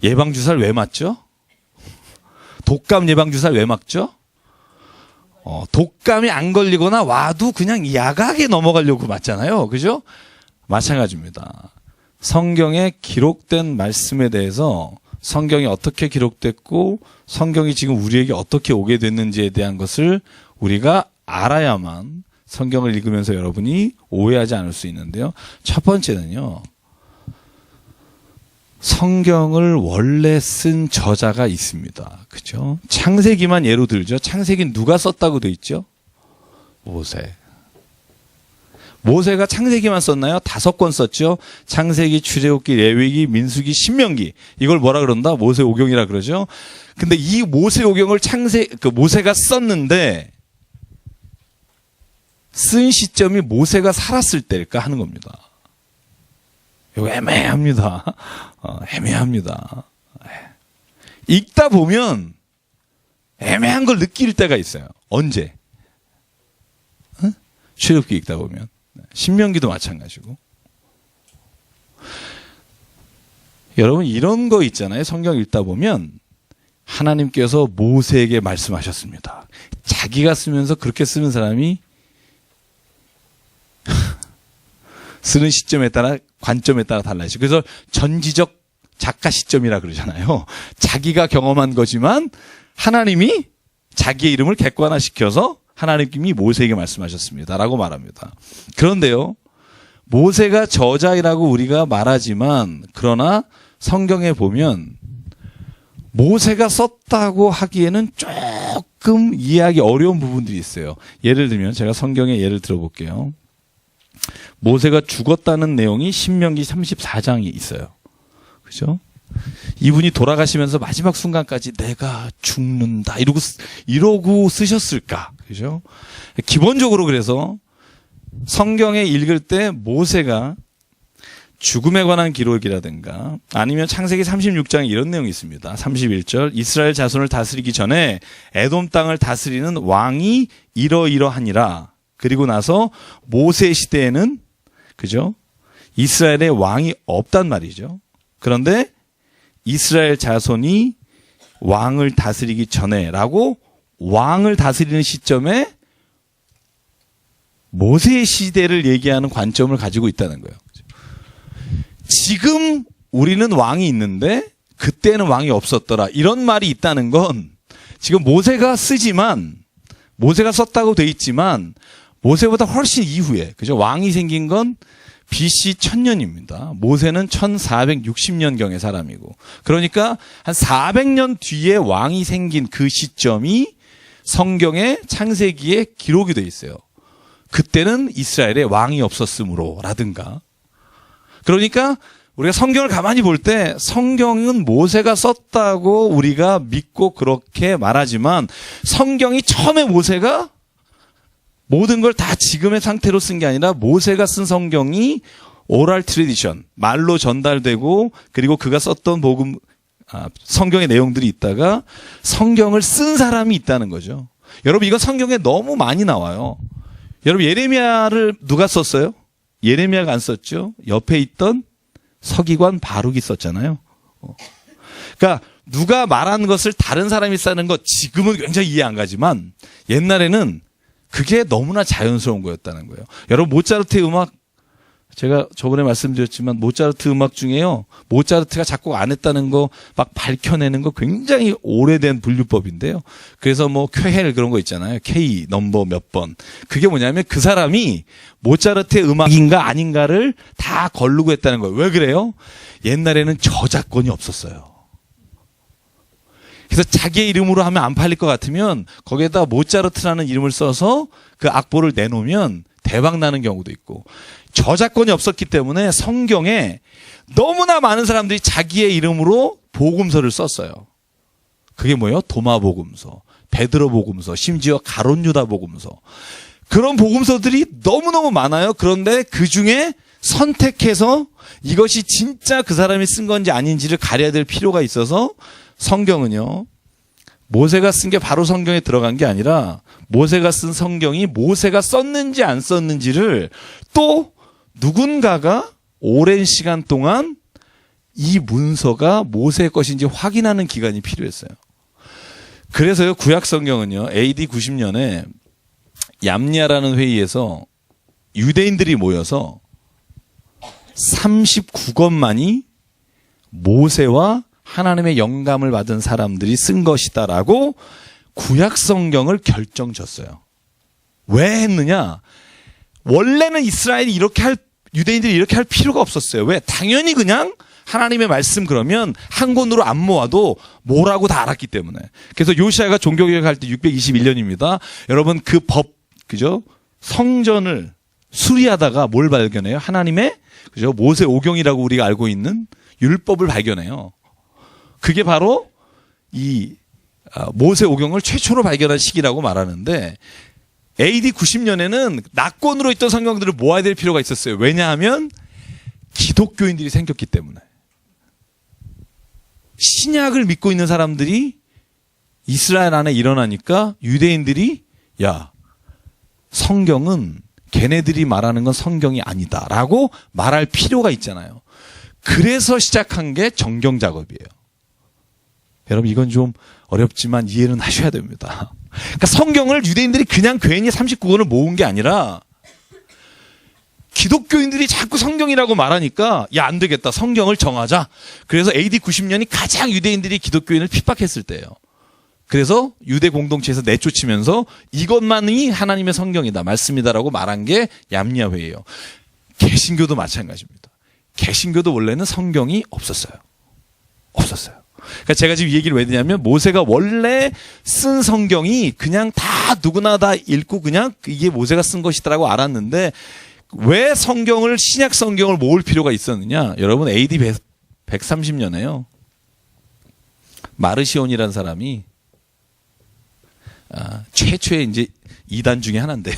예방주사를 왜 맞죠? 독감 예방주사를 왜 맞죠? 독감이 안 걸리거나 와도 그냥 약하게 넘어가려고 맞잖아요. 그죠? 마찬가지입니다. 성경에 기록된 말씀에 대해서 성경이 어떻게 기록됐고 성경이 지금 우리에게 어떻게 오게 됐는지에 대한 것을 우리가 알아야만 성경을 읽으면서 여러분이 오해하지 않을 수 있는데요. 첫 번째는요. 성경을 원래 쓴 저자가 있습니다. 그죠? 창세기만 예로 들죠. 창세기 누가 썼다고 돼 있죠? 모세. 모세가 창세기만 썼나요? 5권 썼죠. 창세기, 출애굽기, 레위기, 민수기, 신명기. 이걸 뭐라 그런다? 모세오경이라 그러죠. 근데 이 모세오경을 모세가 썼는데 쓴 시점이 모세가 살았을 때일까 하는 겁니다. 이거 애매합니다. 애매합니다. 읽다 보면 애매한 걸 느낄 때가 있어요. 언제? 출애굽기 읽다 보면. 신명기도 마찬가지고. 여러분, 이런 거 있잖아요. 성경 읽다 보면 하나님께서 모세에게 말씀하셨습니다. 자기가 쓰면서 그렇게 쓰는 사람이 쓰는 시점에 따라, 관점에 따라 달라지죠. 그래서 전지적 작가 시점이라 그러잖아요. 자기가 경험한 거지만 하나님이 자기의 이름을 객관화시켜서 하나님이 모세에게 말씀하셨습니다라고 말합니다. 그런데요, 모세가 저자이라고 우리가 말하지만, 그러나 성경에 보면 모세가 썼다고 하기에는 조금 이해하기 어려운 부분들이 있어요. 예를 들면 제가 성경의 예를 들어볼게요. 모세가 죽었다는 내용이 신명기 34장이 있어요. 그죠? 이분이 돌아가시면서 마지막 순간까지 내가 죽는다 이러고 쓰셨을까? 그죠? 기본적으로 그래서 성경에 읽을 때 모세가 죽음에 관한 기록이라든가 아니면 창세기 36장에 이런 내용이 있습니다. 31절 이스라엘 자손을 다스리기 전에 에돔 땅을 다스리는 왕이 이러이러하니라. 그리고 나서 모세 시대에는 그죠? 이스라엘의 왕이 없단 말이죠. 그런데 이스라엘 자손이 왕을 다스리기 전에라고 왕을 다스리는 시점에 모세의 시대를 얘기하는 관점을 가지고 있다는 거예요. 지금 우리는 왕이 있는데 그때는 왕이 없었더라. 이런 말이 있다는 건 지금 모세가 쓰지만 모세가 썼다고 돼 있지만 모세보다 훨씬 이후에 그죠? 왕이 생긴 건 BC 1000년입니다. 모세는 1460년경의 사람이고 그러니까 한 400년 뒤에 왕이 생긴 그 시점이 성경의 창세기에 기록이 돼 있어요. 그때는 이스라엘에 왕이 없었으므로 라든가 그러니까 우리가 성경을 가만히 볼 때 성경은 모세가 썼다고 우리가 믿고 그렇게 말하지만 성경이 처음에 모세가 모든 걸 다 지금의 상태로 쓴 게 아니라 모세가 쓴 성경이 오랄 트래디션, 말로 전달되고 그리고 그가 썼던 성경의 내용들이 있다가 성경을 쓴 사람이 있다는 거죠. 여러분 이거 성경에 너무 많이 나와요. 여러분 예레미야를 누가 썼어요? 예레미야가 안 썼죠. 옆에 있던 서기관 바룩이 썼잖아요. 그러니까 누가 말한 것을 다른 사람이 쓰는 것 지금은 굉장히 이해 안 가지만 옛날에는 그게 너무나 자연스러운 거였다는 거예요. 여러분 모차르트의 음악 제가 저번에 말씀드렸지만 모차르트 음악 중에요. 모차르트가 작곡 안 했다는 거 막 밝혀내는 거 굉장히 오래된 분류법인데요. 그래서 뭐 쾌헬 그런 거 있잖아요. K 넘버 몇 번. 그게 뭐냐면 그 사람이 모차르트의 음악인가 아닌가를 다 거르고 했다는 거예요. 왜 그래요? 옛날에는 저작권이 없었어요. 그래서 자기의 이름으로 하면 안 팔릴 것 같으면 거기에다 모차르트라는 이름을 써서 그 악보를 내놓으면 대박 나는 경우도 있고 저작권이 없었기 때문에 성경에 너무나 많은 사람들이 자기의 이름으로 복음서를 썼어요. 그게 뭐예요? 도마복음서, 베드로복음서, 심지어 가론유다 복음서. 그런 복음서들이 너무너무 많아요. 그런데 그 중에 선택해서 이것이 진짜 그 사람이 쓴 건지 아닌지를 가려야 될 필요가 있어서 성경은요, 모세가 쓴 게 바로 성경에 들어간 게 아니라 모세가 쓴 성경이 모세가 썼는지 안 썼는지를 또 누군가가 오랜 시간 동안 이 문서가 모세의 것인지 확인하는 기간이 필요했어요. 그래서요, 구약 성경은요, AD 90년에 얌니아라는 회의에서 유대인들이 모여서 39권만이 모세와 하나님의 영감을 받은 사람들이 쓴 것이다라고 구약 성경을 결정졌어요. 왜 했느냐? 원래는 이스라엘이 유대인들이 이렇게 할 필요가 없었어요. 왜? 당연히 그냥 하나님의 말씀 그러면 한 권으로 안 모아도 뭐라고 다 알았기 때문에. 그래서 요시아가 종교개혁할 때 621년입니다. 여러분 그 법, 그죠? 성전을 수리하다가 뭘 발견해요? 하나님의, 그죠? 모세 오경이라고 우리가 알고 있는 율법을 발견해요. 그게 바로 이 모세 오경을 최초로 발견한 시기라고 말하는데, AD 90년에는 낙권으로 있던 성경들을 모아야 될 필요가 있었어요. 왜냐하면 기독교인들이 생겼기 때문에. 신약을 믿고 있는 사람들이 이스라엘 안에 일어나니까 유대인들이 야, 성경은 걔네들이 말하는 건 성경이 아니다라고 말할 필요가 있잖아요. 그래서 시작한 게 정경 작업이에요. 여러분 이건 좀 어렵지만 이해는 하셔야 됩니다. 그러니까 성경을 유대인들이 그냥 괜히 39권을 모은 게 아니라 기독교인들이 자꾸 성경이라고 말하니까 야, 안 되겠다. 성경을 정하자. 그래서 AD 90년이 가장 유대인들이 기독교인을 핍박했을 때예요. 그래서 유대 공동체에서 내쫓으면서 이것만이 하나님의 성경이다, 말씀이다라고 말한 게 얌니아 회의예요. 개신교도 마찬가지입니다. 개신교도 원래는 성경이 없었어요. 없었어요. 그러니까 제가 지금 이 얘기를 왜 드냐면 모세가 원래 쓴 성경이 그냥 다 누구나 다 읽고 그냥 이게 모세가 쓴 것이다라고 알았는데 왜 성경을, 신약 성경을 모을 필요가 있었느냐? 여러분 AD 130년에요. 마르시온이라는 사람이 최초의 이제 이단 중에 하나인데요.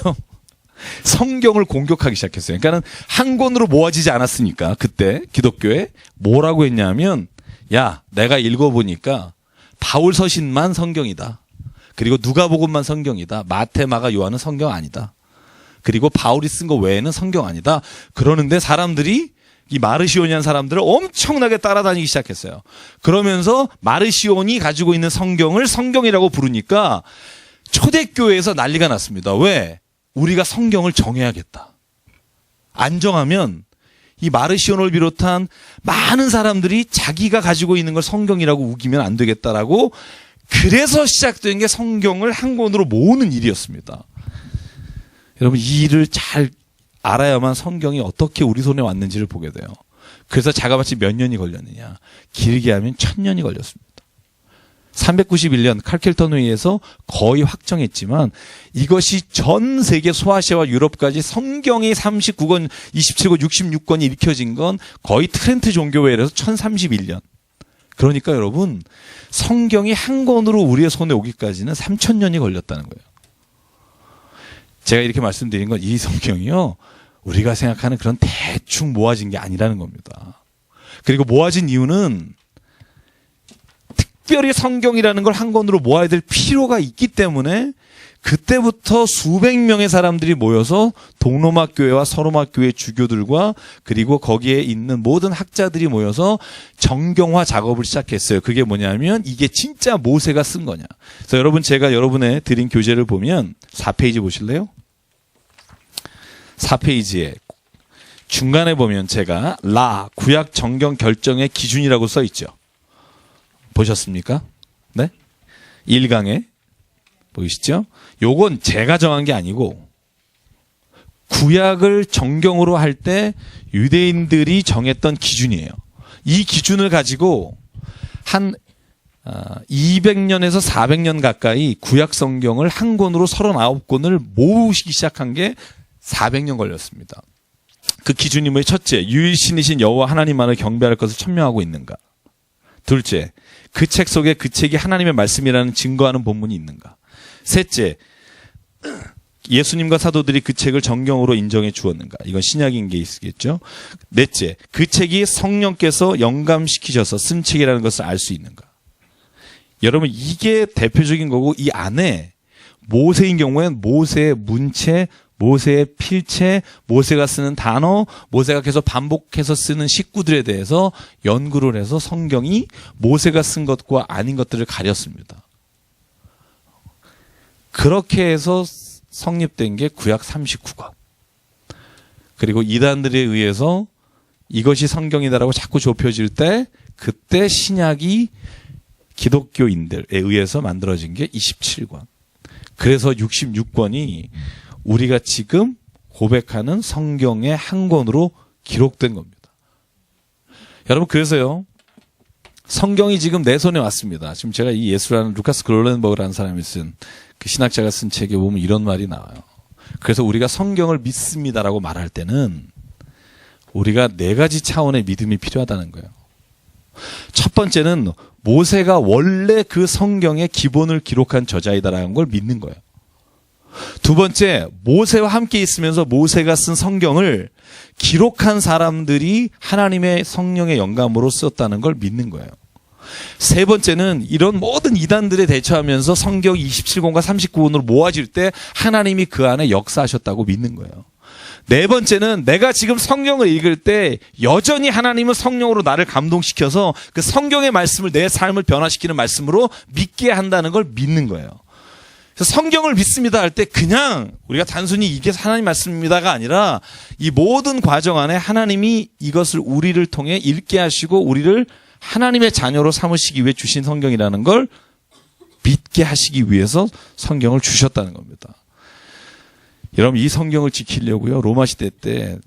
성경을 공격하기 시작했어요. 그러니까는 한 권으로 모아지지 않았으니까 그때 기독교에 뭐라고 했냐면 야, 내가 읽어보니까 바울 서신만 성경이다. 그리고 누가복음만 성경이다. 마태, 마가, 요한은 성경 아니다. 그리고 바울이 쓴 거 외에는 성경 아니다. 그러는데 사람들이 이 마르시온이라는 사람들을 엄청나게 따라다니기 시작했어요. 그러면서 마르시온이 가지고 있는 성경을 성경이라고 부르니까 초대교회에서 난리가 났습니다. 왜? 우리가 성경을 정해야겠다. 안 정하면 이 마르시온을 비롯한 많은 사람들이 자기가 가지고 있는 걸 성경이라고 우기면 안 되겠다라고, 그래서 시작된 게 성경을 한 권으로 모으는 일이었습니다. 여러분 이 일을 잘 알아야만 성경이 어떻게 우리 손에 왔는지를 보게 돼요. 그래서 자가마치 몇 년이 걸렸느냐? 길게 하면 1000년이 걸렸습니다. 391년 칼켈턴 회의에서 거의 확정했지만 이것이 전 세계 소아시아와 유럽까지 성경이 39권, 27권, 66권이 읽혀진 건 거의 트렌트 종교회의에서 1031년. 그러니까 여러분 성경이 한 권으로 우리의 손에 오기까지는 3000년이 걸렸다는 거예요. 제가 이렇게 말씀드린 건 이 성경이요, 우리가 생각하는 그런 대충 모아진 게 아니라는 겁니다. 그리고 모아진 이유는 특별히 성경이라는 걸 한 권으로 모아야 될 필요가 있기 때문에 그때부터 수백 명의 사람들이 모여서 동로마 교회와 서로마 교회 주교들과 그리고 거기에 있는 모든 학자들이 모여서 정경화 작업을 시작했어요. 그게 뭐냐면 이게 진짜 모세가 쓴 거냐. 그래서 여러분 제가 여러분의 드린 교재를 보면 4페이지 보실래요? 4페이지에 중간에 보면 제가 구약 정경 결정의 기준이라고 써 있죠. 보셨습니까? 네? 1강에 보이시죠? 요건 제가 정한 게 아니고 구약을 정경으로 할 때 유대인들이 정했던 기준이에요. 이 기준을 가지고 한 200년에서 400년 가까이 구약 성경을 한 권으로 39권을 모으기 시작한 게 400년 걸렸습니다. 그 기준이 뭐예요? 첫째, 유일신이신 여호와 하나님만을 경배할 것을 천명하고 있는가? 둘째, 그 책 속에 그 책이 하나님의 말씀이라는 증거하는 본문이 있는가? 셋째, 예수님과 사도들이 그 책을 정경으로 인정해 주었는가? 이건 신약인 게 있겠죠. 넷째, 그 책이 성령께서 영감시키셔서 쓴 책이라는 것을 알 수 있는가? 여러분, 이게 대표적인 거고, 이 안에 모세인 경우에는 모세의 문체, 모세의 필체, 모세가 쓰는 단어, 모세가 계속 반복해서 쓰는 식구들에 대해서 연구를 해서 성경이 모세가 쓴 것과 아닌 것들을 가렸습니다. 그렇게 해서 성립된 게 구약 39권. 그리고 이단들에 의해서 이것이 성경이다라고 자꾸 좁혀질 때, 그때 신약이 기독교인들에 의해서 만들어진 게 27권. 그래서 66권이 우리가 지금 고백하는 성경의 한 권으로 기록된 겁니다. 여러분, 그래서요, 성경이 지금 내 손에 왔습니다. 지금 제가 이 예수라는 루카스 글롤렌버그라는 사람이 쓴 그 신학자가 쓴 책에 보면 이런 말이 나와요. 그래서 우리가 성경을 믿습니다라고 말할 때는 우리가 네 가지 차원의 믿음이 필요하다는 거예요. 첫 번째는 모세가 원래 그 성경의 기본을 기록한 저자이다라는 걸 믿는 거예요. 두 번째, 모세와 함께 있으면서 모세가 쓴 성경을 기록한 사람들이 하나님의 성령의 영감으로 썼다는 걸 믿는 거예요. 세 번째는 이런 모든 이단들에 대처하면서 성경 27권과 39권으로 모아질 때 하나님이 그 안에 역사하셨다고 믿는 거예요. 네 번째는 내가 지금 성경을 읽을 때 여전히 하나님은 성령으로 나를 감동시켜서 그 성경의 말씀을 내 삶을 변화시키는 말씀으로 믿게 한다는 걸 믿는 거예요. 그래서 성경을 믿습니다 할 때 그냥 우리가 단순히 이게 하나님 말씀입니다가 아니라 이 모든 과정 안에 하나님이 이것을 우리를 통해 읽게 하시고 우리를 하나님의 자녀로 삼으시기 위해 주신 성경이라는 걸 믿게 하시기 위해서 성경을 주셨다는 겁니다. 여러분, 이 성경을 지키려고요, 로마 시대 때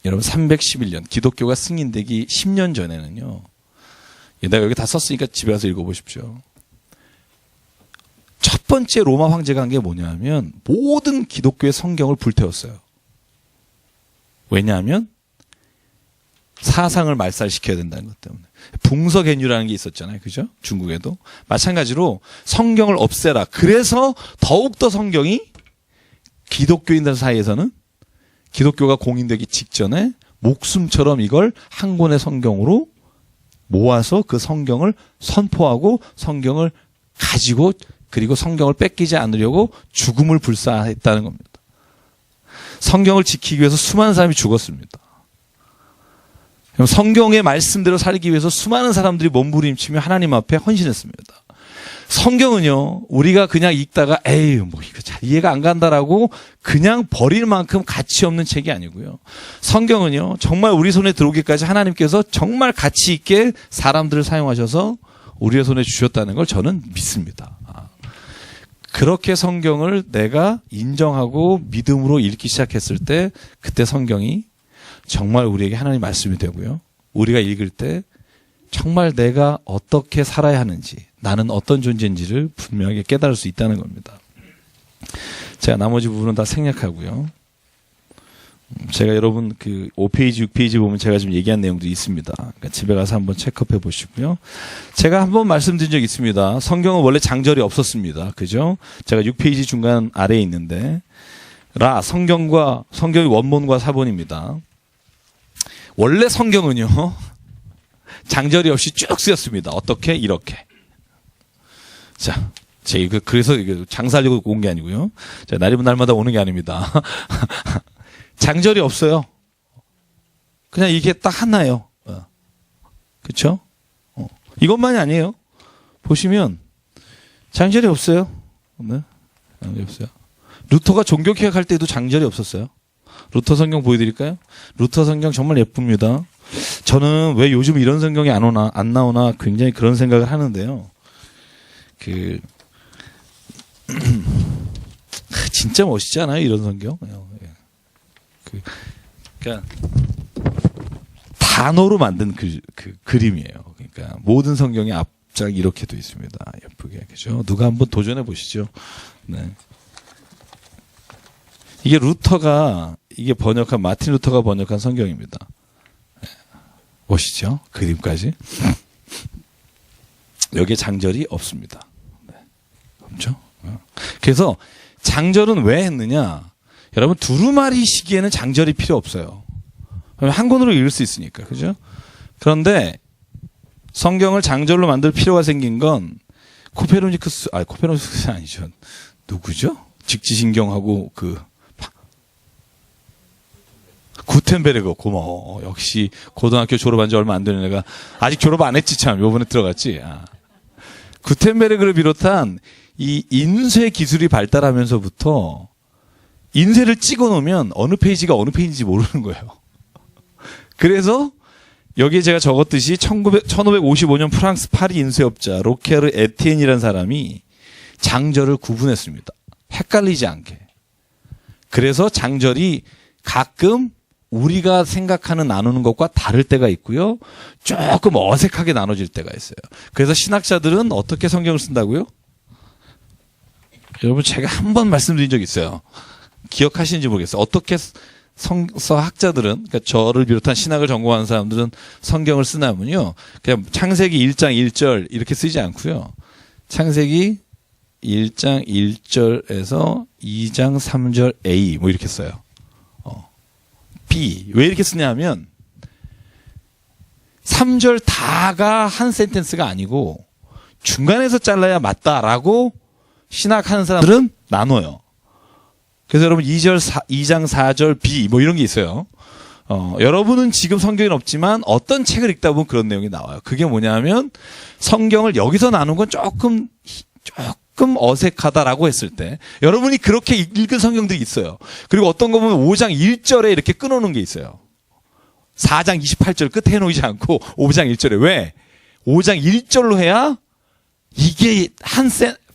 여러분 311년 기독교가 승인되기 10년 전에는요, 내가 여기 다 썼으니까 집에 가서 읽어보십시오. 첫 번째 로마 황제가 한 게 뭐냐면 모든 기독교의 성경을 불태웠어요. 왜냐하면 사상을 말살시켜야 된다는 것 때문에. 붕석엔유라는 게 있었잖아요. 그죠? 중국에도. 마찬가지로 성경을 없애라. 그래서 더욱더 성경이 기독교인들 사이에서는 기독교가 공인되기 직전에 목숨처럼 이걸 한 권의 성경으로 모아서 그 성경을 선포하고 성경을 가지고 그리고 성경을 뺏기지 않으려고 죽음을 불사했다는 겁니다. 성경을 지키기 위해서 수많은 사람이 죽었습니다. 성경의 말씀대로 살기 위해서 수많은 사람들이 몸부림치며 하나님 앞에 헌신했습니다. 성경은요, 우리가 그냥 읽다가 에이 뭐 이거 잘 이해가 안 간다라고 그냥 버릴 만큼 가치 없는 책이 아니고요. 성경은요, 정말 우리 손에 들어오기까지 하나님께서 정말 가치 있게 사람들을 사용하셔서 우리의 손에 주셨다는 걸 저는 믿습니다. 그렇게 성경을 내가 인정하고 믿음으로 읽기 시작했을 때 그때 성경이 정말 우리에게 하나님 말씀이 되고요. 우리가 읽을 때 정말 내가 어떻게 살아야 하는지, 나는 어떤 존재인지를 분명하게 깨달을 수 있다는 겁니다. 제가 나머지 부분은 다 생략하고요. 제가 여러분 그 5페이지, 6페이지 보면 제가 지금 얘기한 내용들이 있습니다. 그러니까 집에 가서 한번 체크해 보시고요. 제가 한번 말씀드린 적이 있습니다. 성경은 원래 장절이 없었습니다. 그죠? 제가 6페이지 중간 아래에 있는데 성경의 원본과 사본입니다. 원래 성경은요, 장절이 없이 쭉 쓰였습니다. 어떻게? 이렇게. 자, 그래서 장사하려고 온 게 아니고요. 날이면 날마다 오는 게 아닙니다. 장절이 없어요. 그냥 이게 딱 하나예요. 그쵸? 이것만이 아니에요. 보시면, 장절이 없어요. 네? 장절이 없어요. 루터가 종교개혁 할 때도 장절이 없었어요. 루터 성경 보여드릴까요? 루터 성경 정말 예쁩니다. 저는 왜 요즘 이런 성경이 안 나오나 굉장히 그런 생각을 하는데요. 진짜 멋있지 않아요? 이런 성경? 그러니까 단어로 만든 그 그림이에요. 그러니까 모든 성경의 앞장이 이렇게 돼 있습니다. 예쁘게. 그죠? 누가 한번 도전해 보시죠. 네. 이게 마틴 루터가 번역한 성경입니다. 보시죠. 그림까지. 여기에 장절이 없습니다. 네. 없죠? 그래서 장절은 왜 했느냐? 여러분 두루마리 시기에는 장절이 필요 없어요. 한 권으로 읽을 수 있으니까, 그죠? 그런데 성경을 장절로 만들 필요가 생긴 건 코페르니쿠스 아니죠. 누구죠? 직지신경하고 구텐베르그. 고마워. 역시 고등학교 졸업한 지 얼마 안 되는 애가 아직 졸업 안 했지 참. 요번에 들어갔지. 구텐베르그를 비롯한 이 인쇄 기술이 발달하면서부터 인쇄를 찍어 놓으면 어느 페이지가 어느 페이지인지 모르는 거예요. 그래서 여기에 제가 적었듯이 1555년 프랑스 파리 인쇄업자 로케르 에티엔이라는 사람이 장절을 구분했습니다. 헷갈리지 않게. 그래서 장절이 가끔 우리가 생각하는 나누는 것과 다를 때가 있고요. 조금 어색하게 나눠질 때가 있어요. 그래서 신학자들은 어떻게 성경을 쓴다고요? 여러분 제가 한 번 말씀드린 적이 있어요. 기억하시는지 모르겠어요. 어떻게 성서학자들은, 그러니까 저를 비롯한 신학을 전공하는 사람들은 성경을 쓰냐면요. 그냥 창세기 1장 1절 이렇게 쓰지 않고요. 창세기 1장 1절에서 2장 3절 A 뭐 이렇게 써요. B. 왜 이렇게 쓰냐면 3절 다가 한 센텐스가 아니고 중간에서 잘라야 맞다라고 신학하는 사람들은 나눠요. 그래서 여러분 2장 4절 B 뭐 이런 게 있어요. 여러분은 지금 성경엔 없지만 어떤 책을 읽다 보면 그런 내용이 나와요. 그게 뭐냐면 성경을 여기서 나눈 건 조금 어색하다라고 했을 때 여러분이 그렇게 읽은 성경들이 있어요. 그리고 어떤 거 보면 5장 1절에 이렇게 끊어놓은 게 있어요. 4장 28절 끝에 해놓지 않고 5장 1절에. 왜? 5장 1절로 해야 이게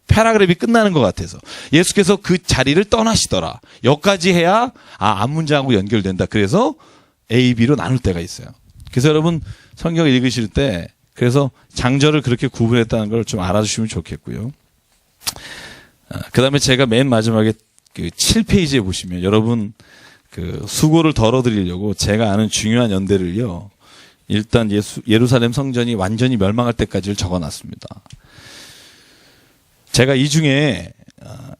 패러그래프이 끝나는 것 같아서. 예수께서 그 자리를 떠나시더라. 여기까지 해야 앞문장하고 연결된다. 그래서 A, B로 나눌 때가 있어요. 그래서 여러분 성경을 읽으실 때 그래서 장절을 그렇게 구분했다는 걸 좀 알아주시면 좋겠고요. 그 다음에 제가 맨 마지막에 그 7페이지에 보시면 여러분 그 수고를 덜어드리려고 제가 아는 중요한 연대를요. 일단 예루살렘 성전이 완전히 멸망할 때까지를 적어놨습니다. 제가 이 중에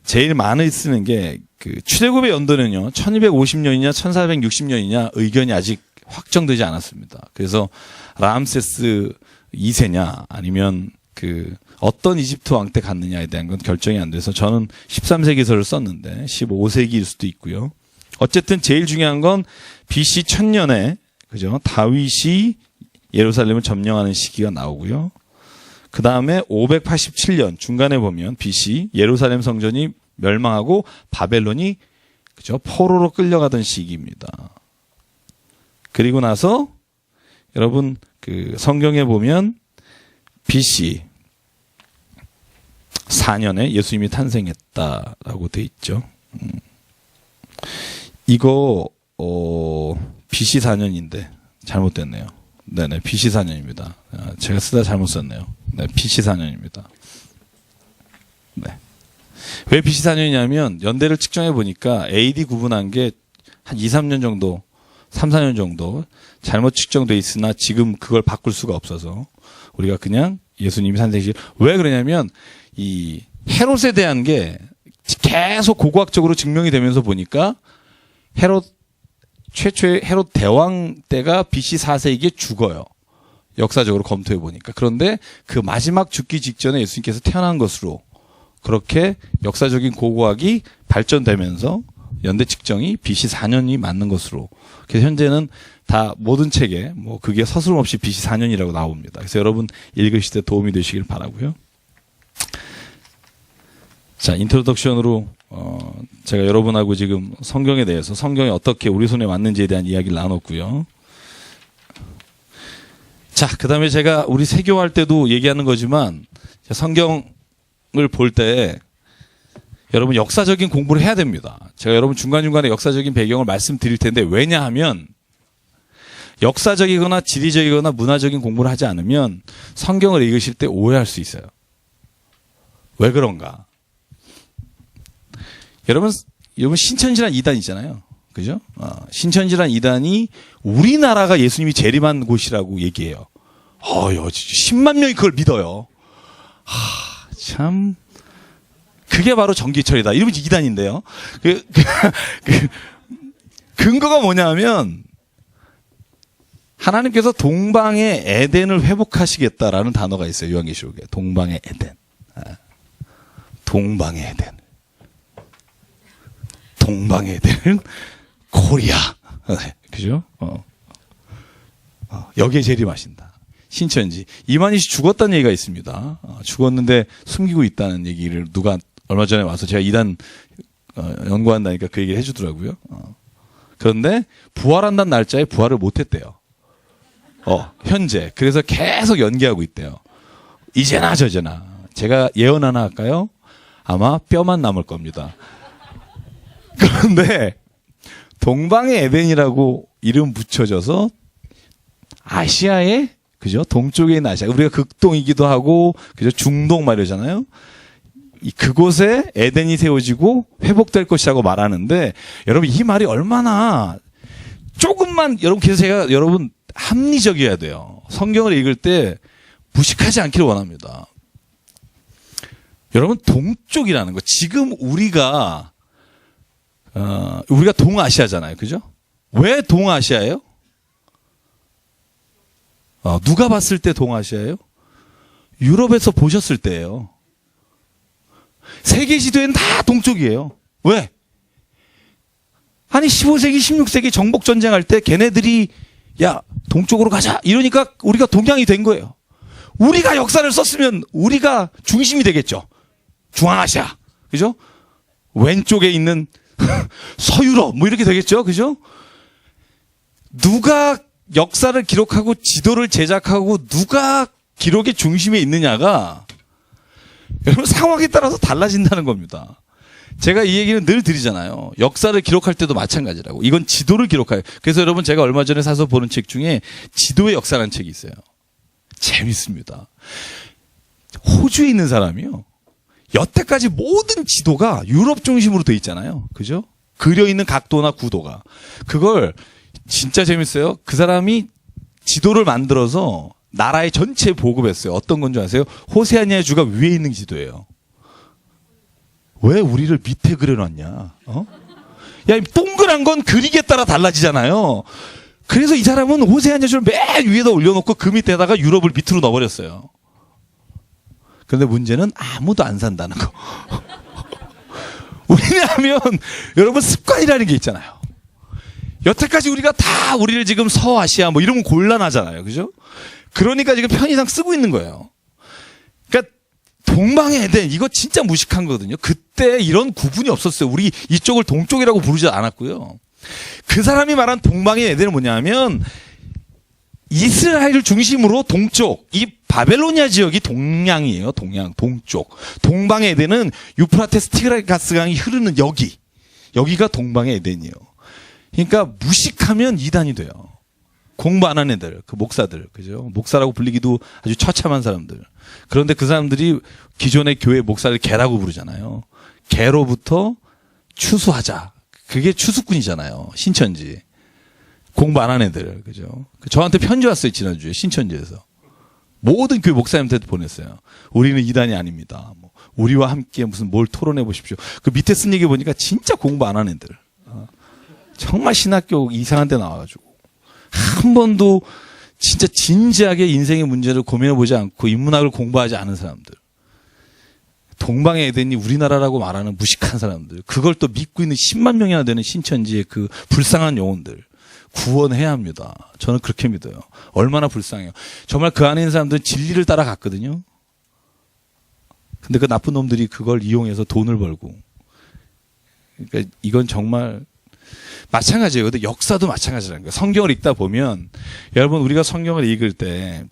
제일 많이 쓰는 게 그 출애굽의 연도는요. 1250년이냐 1460년이냐 의견이 아직 확정되지 않았습니다. 그래서 라암세스 2세냐 아니면 그 어떤 이집트 왕 때 갔느냐에 대한 건 결정이 안 돼서 저는 13세기서를 썼는데 15세기일 수도 있고요. 어쨌든 제일 중요한 건 BC 1000년에 그죠? 다윗이 예루살렘을 점령하는 시기가 나오고요. 그 다음에 587년 중간에 보면 BC 예루살렘 성전이 멸망하고 바벨론이 그죠? 포로로 끌려가던 시기입니다. 그리고 나서 여러분 그 성경에 보면 BC 4년에 예수님이 탄생했다라고 돼 있죠. 이거 BC 4년인데 잘못됐네요. 네네 BC 4년입니다. 제가 쓰다 잘못 썼네요. 네 BC 4년입니다. 네. 왜 BC 4년이냐면 연대를 측정해 보니까 AD 구분한 게 한 2, 3년 정도 3, 4년 정도 잘못 측정돼 있으나 지금 그걸 바꿀 수가 없어서 우리가 그냥 예수님이 탄생시 왜 그러냐면 이 헤롯에 대한 게 계속 고고학적으로 증명이 되면서 보니까 최초의 헤롯 대왕 때가 BC 4세기에 죽어요. 역사적으로 검토해 보니까. 그런데 그 마지막 죽기 직전에 예수님께서 태어난 것으로 그렇게 역사적인 고고학이 발전되면서 연대 측정이 BC 4년이 맞는 것으로. 그래서 현재는 다 모든 책에 뭐 그게 서스럼 없이 BC 4년이라고 나옵니다. 그래서 여러분 읽으실 때 도움이 되시길 바라고요. 자, 인트로덕션으로 제가 여러분하고 지금 성경에 대해서 성경이 어떻게 우리 손에 맞는지에 대한 이야기를 나눴고요. 자, 그다음에 제가 우리 세교할 때도 얘기하는 거지만 성경을 볼 때 여러분 역사적인 공부를 해야 됩니다. 제가 여러분 중간중간에 역사적인 배경을 말씀드릴 텐데 왜냐하면 역사적이거나 지리적이거나 문화적인 공부를 하지 않으면 성경을 읽으실 때 오해할 수 있어요. 왜 그런가? 여러분 신천지란 이단이잖아요. 그죠? 신천지란 이단이 우리나라가 예수님이 재림한 곳이라고 얘기해요. 10만 명이 그걸 믿어요. 참. 그게 바로 전기철이다. 이러면 이단인데요. 근거가 뭐냐면 하나님께서 동방의 에덴을 회복하시겠다라는 단어가 있어요. 요한계시록에. 동방의 에덴. 동방의 에덴. 동방의 에덴은 코리아. 그죠? 여기에 재림하신다. 신천지. 이만희 씨 죽었다는 얘기가 있습니다. 죽었는데 숨기고 있다는 얘기를 누가 얼마 전에 와서 제가 이단 연구한다니까 그 얘기를 해주더라고요. 그런데 부활한다는 날짜에 부활을 못했대요. 현재. 그래서 계속 연기하고 있대요. 이제나 저제나. 제가 예언 하나 할까요? 아마 뼈만 남을 겁니다. 그런데 동방의 에덴이라고 이름 붙여져서 아시아의 그죠? 동쪽에 있는 아시아. 우리가 극동이기도 하고 그죠? 중동 말이잖아요. 그곳에 에덴이 세워지고 회복될 것이라고 말하는데 여러분 이 말이 얼마나 조금만 여러분 합리적이어야 돼요. 성경을 읽을 때 무식하지 않기를 원합니다. 여러분 동쪽이라는 거 지금 우리가 동아시아잖아요. 그죠? 왜 동아시아예요? 누가 봤을 때 동아시아예요? 유럽에서 보셨을 때예요. 세계 지도에는 다 동쪽이에요. 왜? 아니 15세기 16세기 정복전쟁할 때 걔네들이 야 동쪽으로 가자 이러니까 우리가 동양이 된 거예요. 우리가 역사를 썼으면 우리가 중심이 되겠죠. 중앙아시아. 그죠? 왼쪽에 있는 서유럽 뭐 이렇게 되겠죠. 그죠? 누가 역사를 기록하고 지도를 제작하고 누가 기록의 중심에 있느냐가 여러분 상황에 따라서 달라진다는 겁니다. 제가 이 얘기는 늘 드리잖아요. 역사를 기록할 때도 마찬가지라고. 이건 지도를 기록해요. 그래서 여러분 제가 얼마 전에 사서 보는 책 중에 지도의 역사라는 책이 있어요. 재밌습니다. 호주에 있는 사람이요. 여태까지 모든 지도가 유럽 중심으로 돼 있잖아요. 그죠? 그려 있는 각도나 구도가. 그걸 진짜 재밌어요. 그 사람이 지도를 만들어서 나라의 전체에 보급했어요. 어떤 건 줄 아세요? 호세아니아주가 위에 있는 지도예요. 왜 우리를 밑에 그려놨냐? 야, 이 동그란 건 그릭에 따라 달라지잖아요. 그래서 이 사람은 호세아니아주를 맨 위에다 올려놓고 그 밑에다가 유럽을 밑으로 넣어버렸어요. 그런데 문제는 아무도 안 산다는 거. 왜냐하면 여러분 습관이라는 게 있잖아요. 여태까지 우리가 다 우리를 지금 서아시아 뭐 이러면 곤란하잖아요. 그죠? 그러니까 지금 편의상 쓰고 있는 거예요. 그러니까 동방의 에덴 이거 진짜 무식한 거거든요. 그때 이런 구분이 없었어요. 우리 이쪽을 동쪽이라고 부르지 않았고요. 그 사람이 말한 동방의 에덴은 뭐냐면 이스라엘을 중심으로 동쪽, 이 바벨로니아 지역이 동양이에요. 동쪽. 동방의 에덴은 유프라테스 티그라스 강이 흐르는 여기가 동방의 에덴이에요. 그러니까 무식하면 이단이 돼요. 공부 안 한 애들, 그 목사들, 그죠? 목사라고 불리기도 아주 처참한 사람들. 그런데 그 사람들이 기존의 교회 목사를 개라고 부르잖아요. 개로부터 추수하자. 그게 추수꾼이잖아요. 신천지. 공부 안 한 애들, 그죠? 저한테 편지 왔어요, 지난주에. 신천지에서. 모든 교회 목사님한테 보냈어요. 우리는 이단이 아닙니다. 뭐, 우리와 함께 무슨 뭘 토론해 보십시오. 그 밑에 쓴 얘기 보니까 진짜 공부 안 한 애들. 정말 신학교 이상한 데 나와가지고. 한 번도 진짜 진지하게 인생의 문제를 고민해보지 않고 인문학을 공부하지 않은 사람들. 동방의 에덴이 우리나라라고 말하는 무식한 사람들. 그걸 또 믿고 있는 10만 명이나 되는 신천지의 그 불쌍한 영혼들. 구원해야 합니다. 저는 그렇게 믿어요. 얼마나 불쌍해요. 정말 그 안에 있는 사람들은 진리를 따라갔거든요. 근데 그 나쁜 놈들이 그걸 이용해서 돈을 벌고. 그러니까 이건 정말 마찬가지예요. 근데 역사도 마찬가지라는 거예요. 성경을 읽다 보면 여러분 우리가 성경을 읽을 때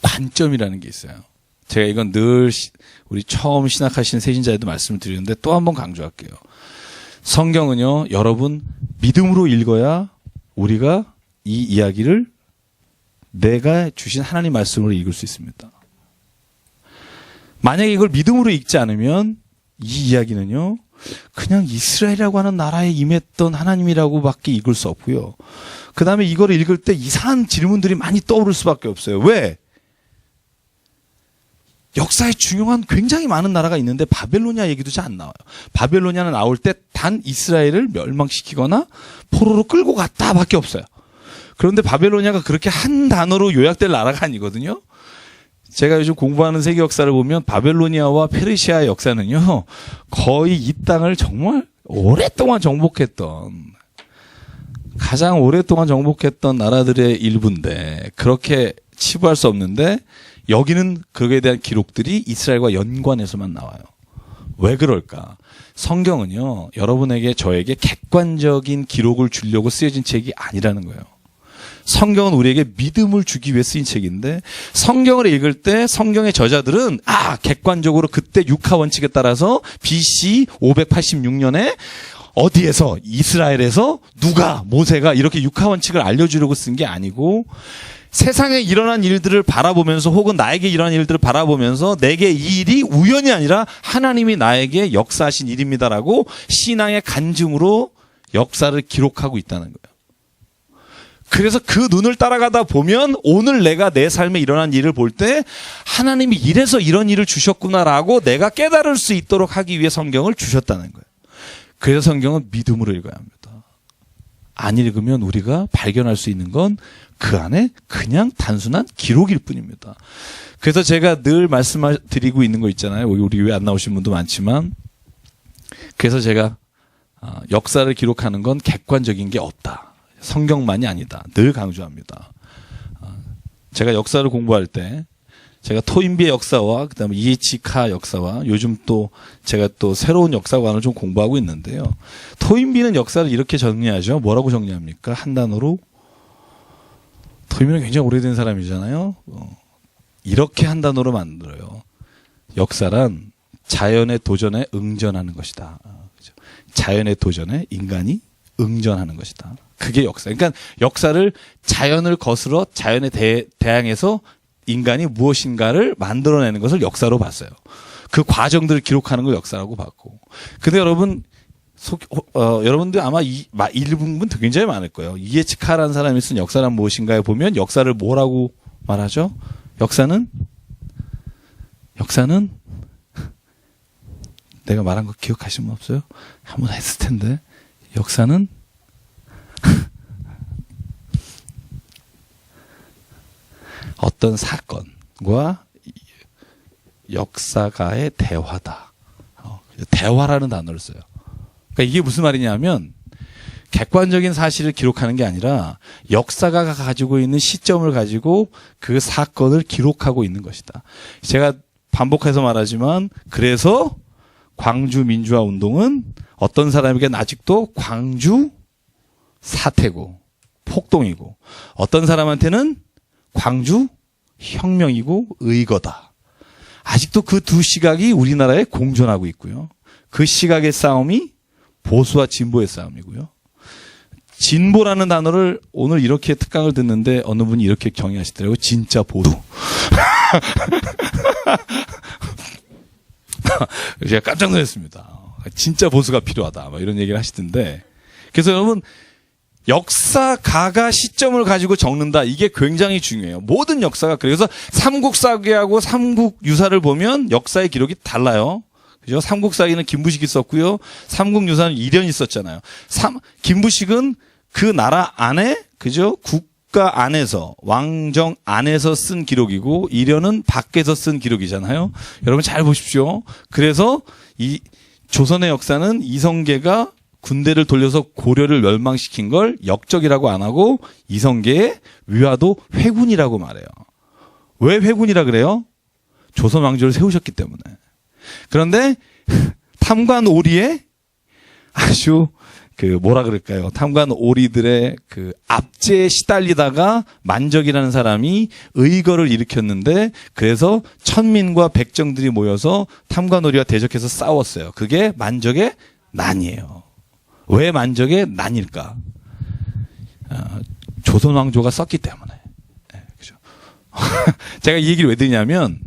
관점이라는 게 있어요. 제가 이건 늘 우리 처음 신학하신 세신자에도 말씀을 드리는데 또 한 번 강조할게요. 성경은요, 여러분 믿음으로 읽어야 우리가 이 이야기를 내가 주신 하나님 말씀으로 읽을 수 있습니다. 만약에 이걸 믿음으로 읽지 않으면 이 이야기는요, 그냥 이스라엘이라고 하는 나라에 임했던 하나님이라고밖에 읽을 수 없고요. 그 다음에 이걸 읽을 때 이상한 질문들이 많이 떠오를 수밖에 없어요. 왜? 역사에 중요한 굉장히 많은 나라가 있는데 바벨로니아 얘기도 잘 안 나와요. 바벨로니아는 나올 때 단 이스라엘을 멸망시키거나 포로로 끌고 갔다밖에 없어요. 그런데 바벨로니아가 그렇게 한 단어로 요약될 나라가 아니거든요. 제가 요즘 공부하는 세계 역사를 보면 바벨로니아와 페르시아의 역사는요, 거의 이 땅을 정말 오랫동안 정복했던, 가장 오랫동안 정복했던 나라들의 일부인데, 그렇게 치부할 수 없는데, 여기는 그에 대한 기록들이 이스라엘과 연관해서만 나와요. 왜 그럴까? 성경은요, 여러분에게 저에게 객관적인 기록을 주려고 쓰여진 책이 아니라는 거예요. 성경은 우리에게 믿음을 주기 위해 쓰인 책인데, 성경을 읽을 때 성경의 저자들은 객관적으로 그때 육하 원칙에 따라서 BC 586년에 어디에서, 이스라엘에서 누가, 모세가 이렇게 육하 원칙을 알려주려고 쓴 게 아니고, 세상에 일어난 일들을 바라보면서 혹은 나에게 일어난 일들을 바라보면서 내게 이 일이 우연이 아니라 하나님이 나에게 역사하신 일입니다라고 신앙의 간증으로 역사를 기록하고 있다는 거예요. 그래서 그 눈을 따라가다 보면 오늘 내가 내 삶에 일어난 일을 볼 때 하나님이 이래서 이런 일을 주셨구나라고 내가 깨달을 수 있도록 하기 위해 성경을 주셨다는 거예요. 그래서 성경은 믿음으로 읽어야 합니다. 안 읽으면 우리가 발견할 수 있는 건 그 안에 그냥 단순한 기록일 뿐입니다. 그래서 제가 늘 말씀드리고 있는 거 있잖아요. 우리 왜 안 나오신 분도 많지만, 그래서 제가 역사를 기록하는 건 객관적인 게 없다. 성경만이 아니다. 늘 강조합니다. 제가 역사를 공부할 때 제가 토인비의 역사와 그다음에 이에치카 역사와 요즘 또 제가 또 새로운 역사관을 좀 공부하고 있는데요. 토인비는 역사를 이렇게 정리하죠. 뭐라고 정리합니까? 한 단어로. 토인비는 굉장히 오래된 사람이잖아요. 이렇게 한 단어로 만들어요. 역사란 자연의 도전에 응전하는 것이다. 그죠? 자연의 도전에 인간이 응전하는 것이다. 그게 역사. 그러니까 역사를 자연을 거스러 자연에 대항해서 인간이 무엇인가를 만들어내는 것을 역사로 봤어요. 그 과정들을 기록하는 걸 역사라고 봤고. 근데 여러분, 여러분들 아마 일부분 굉장히 많을 거예요. 이에치카라는 사람이 쓴 역사란 무엇인가에 보면 역사를 뭐라고 말하죠? 역사는 내가 말한 거 기억하시는 분 없어요? 한번 했을 텐데. 역사는 어떤 사건과 역사가의 대화다. 대화라는 단어를 써요. 그러니까 이게 무슨 말이냐면 객관적인 사실을 기록하는 게 아니라 역사가가 가지고 있는 시점을 가지고 그 사건을 기록하고 있는 것이다. 제가 반복해서 말하지만 그래서 광주 민주화 운동은 어떤 사람에게는 아직도 광주 사태고 폭동이고 어떤 사람한테는 광주 혁명이고 의거다. 아직도 그 두 시각이 우리나라에 공존하고 있고요. 그 시각의 싸움이 보수와 진보의 싸움이고요. 진보라는 단어를 오늘 이렇게 특강을 듣는데 어느 분이 이렇게 정의하시더라고요. 진짜 보수. 제가 깜짝 놀랐습니다. 진짜 보수가 필요하다. 막 이런 얘기를 하시던데. 그래서 여러분, 역사가가 시점을 가지고 적는다. 이게 굉장히 중요해요. 모든 역사가. 그래서 삼국사기하고 삼국유사를 보면 역사의 기록이 달라요. 그죠? 삼국사기는 김부식이 썼고요. 삼국유사는 이련이 썼잖아요. 김부식은 그 나라 안에, 그죠? 국가 안에서, 왕정 안에서 쓴 기록이고, 이련은 밖에서 쓴 기록이잖아요. 여러분 잘 보십시오. 그래서 이 조선의 역사는 이성계가 군대를 돌려서 고려를 멸망시킨 걸 역적이라고 안 하고 이성계의 위화도 회군이라고 말해요. 왜 회군이라 그래요? 조선 왕조를 세우셨기 때문에. 그런데 탐관오리의 아주 뭐라 그럴까요? 탐관오리들의 압제에 시달리다가 만적이라는 사람이 의거를 일으켰는데 그래서 천민과 백정들이 모여서 탐관오리와 대적해서 싸웠어요. 그게 만적의 난이에요. 왜 만적의 난일까? 조선 왕조가 썼기 때문에. 네, 그죠? 제가 이 얘기를 왜 드리냐면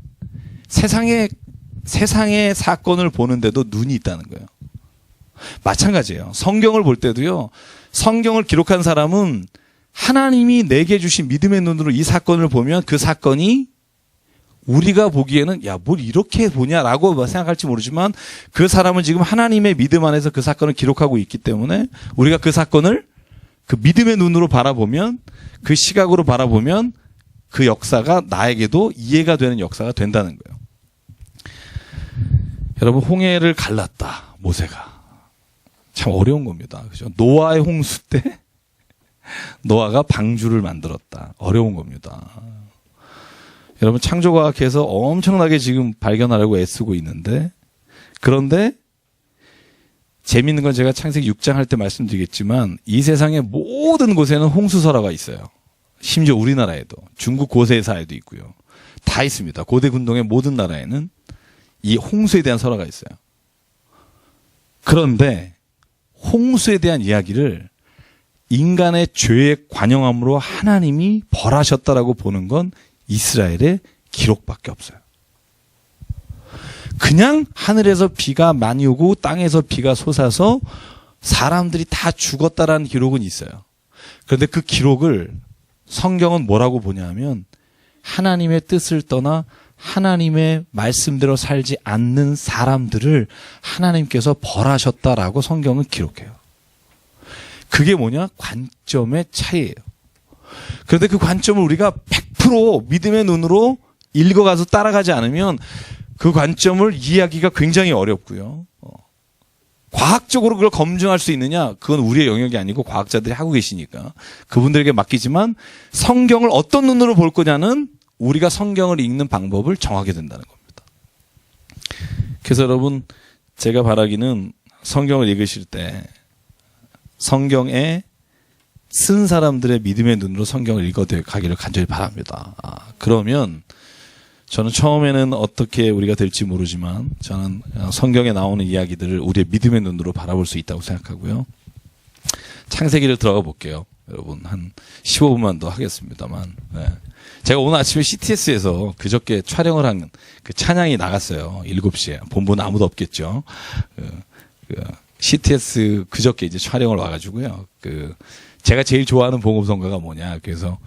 세상의 사건을 보는데도 눈이 있다는 거예요. 마찬가지예요. 성경을 볼 때도요. 성경을 기록한 사람은 하나님이 내게 주신 믿음의 눈으로 이 사건을 보면 그 사건이 우리가 보기에는 야, 뭘 이렇게 보냐라고 생각할지 모르지만 그 사람은 지금 하나님의 믿음 안에서 그 사건을 기록하고 있기 때문에 우리가 그 사건을 그 믿음의 눈으로 바라보면, 그 시각으로 바라보면 그 역사가 나에게도 이해가 되는 역사가 된다는 거예요. 여러분, 홍해를 갈랐다, 모세가. 참 어려운 겁니다. 그죠? 노아의 홍수 때 노아가 방주를 만들었다. 어려운 겁니다. 여러분, 창조과학에서 엄청나게 지금 발견하려고 애쓰고 있는데, 그런데 재밌는 건 제가 창세기 6장 할 때 말씀드리겠지만 이 세상의 모든 곳에는 홍수설화가 있어요. 심지어 우리나라에도, 중국 고세사에도 있고요. 다 있습니다. 고대 군동의 모든 나라에는 이 홍수에 대한 설화가 있어요. 그런데 홍수에 대한 이야기를 인간의 죄의 관영함으로 하나님이 벌하셨다라고 보는 건 이스라엘의 기록밖에 없어요. 그냥 하늘에서 비가 많이 오고 땅에서 비가 솟아서 사람들이 다 죽었다라는 기록은 있어요. 그런데 그 기록을 성경은 뭐라고 보냐면 하나님의 뜻을 떠나 하나님의 말씀대로 살지 않는 사람들을 하나님께서 벌하셨다라고 성경은 기록해요. 그게 뭐냐? 관점의 차이예요. 그런데 그 관점을 우리가 100% 믿음의 눈으로 읽어가서 따라가지 않으면 그 관점을 이해하기가 굉장히 어렵고요. 과학적으로 그걸 검증할 수 있느냐? 그건 우리의 영역이 아니고 과학자들이 하고 계시니까 그분들에게 맡기지만 성경을 어떤 눈으로 볼 거냐는 우리가 성경을 읽는 방법을 정하게 된다는 겁니다. 그래서 여러분, 제가 바라기는 성경을 읽으실 때 성경에 쓴 사람들의 믿음의 눈으로 성경을 읽어가기를 간절히 바랍니다. 그러면 저는 처음에는 어떻게 우리가 될지 모르지만 저는 성경에 나오는 이야기들을 우리의 믿음의 눈으로 바라볼 수 있다고 생각하고요. 창세기를 들어가 볼게요. 여러분, 한 15분만 더 하겠습니다만. 네. 제가 오늘 아침에 CTS에서 그저께 촬영을 한 그 찬양이 나갔어요. 7시에. 본부는 아무도 없겠죠. CTS 그저께 이제 촬영을 와가지고요. 제가 제일 좋아하는 복음성가가 뭐냐. 그래서,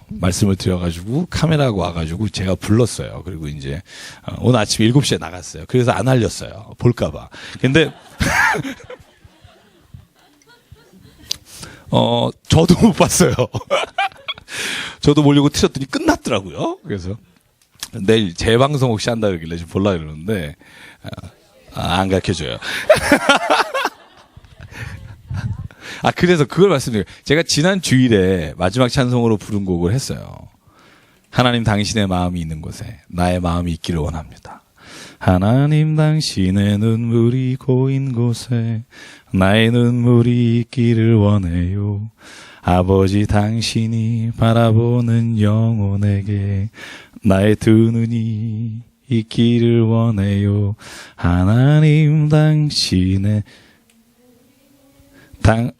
말씀을 드려가지고 카메라가 와가지고 제가 불렀어요. 그리고 이제, 오늘 아침 7시에 나갔어요. 그래서 안 알렸어요. 볼까봐. 근데, 저도 못 봤어요. 저도 보려고 틀었더니 끝났더라고요. 그래서 내일 재방송 혹시 한다 그러길래 좀 보려고 그러는데, 안 가르쳐줘요. 그래서 그걸 말씀드려요. 제가 지난 주일에 마지막 찬송으로 부른 곡을 했어요. 하나님 당신의 마음이 있는 곳에 나의 마음이 있기를 원합니다. 하나님 당신의 눈물이 고인 곳에 나의 눈물이 있기를 원해요. 아버지 당신이 바라보는 영혼에게 나의 두 눈이 있기를 원해요. 하나님 당신의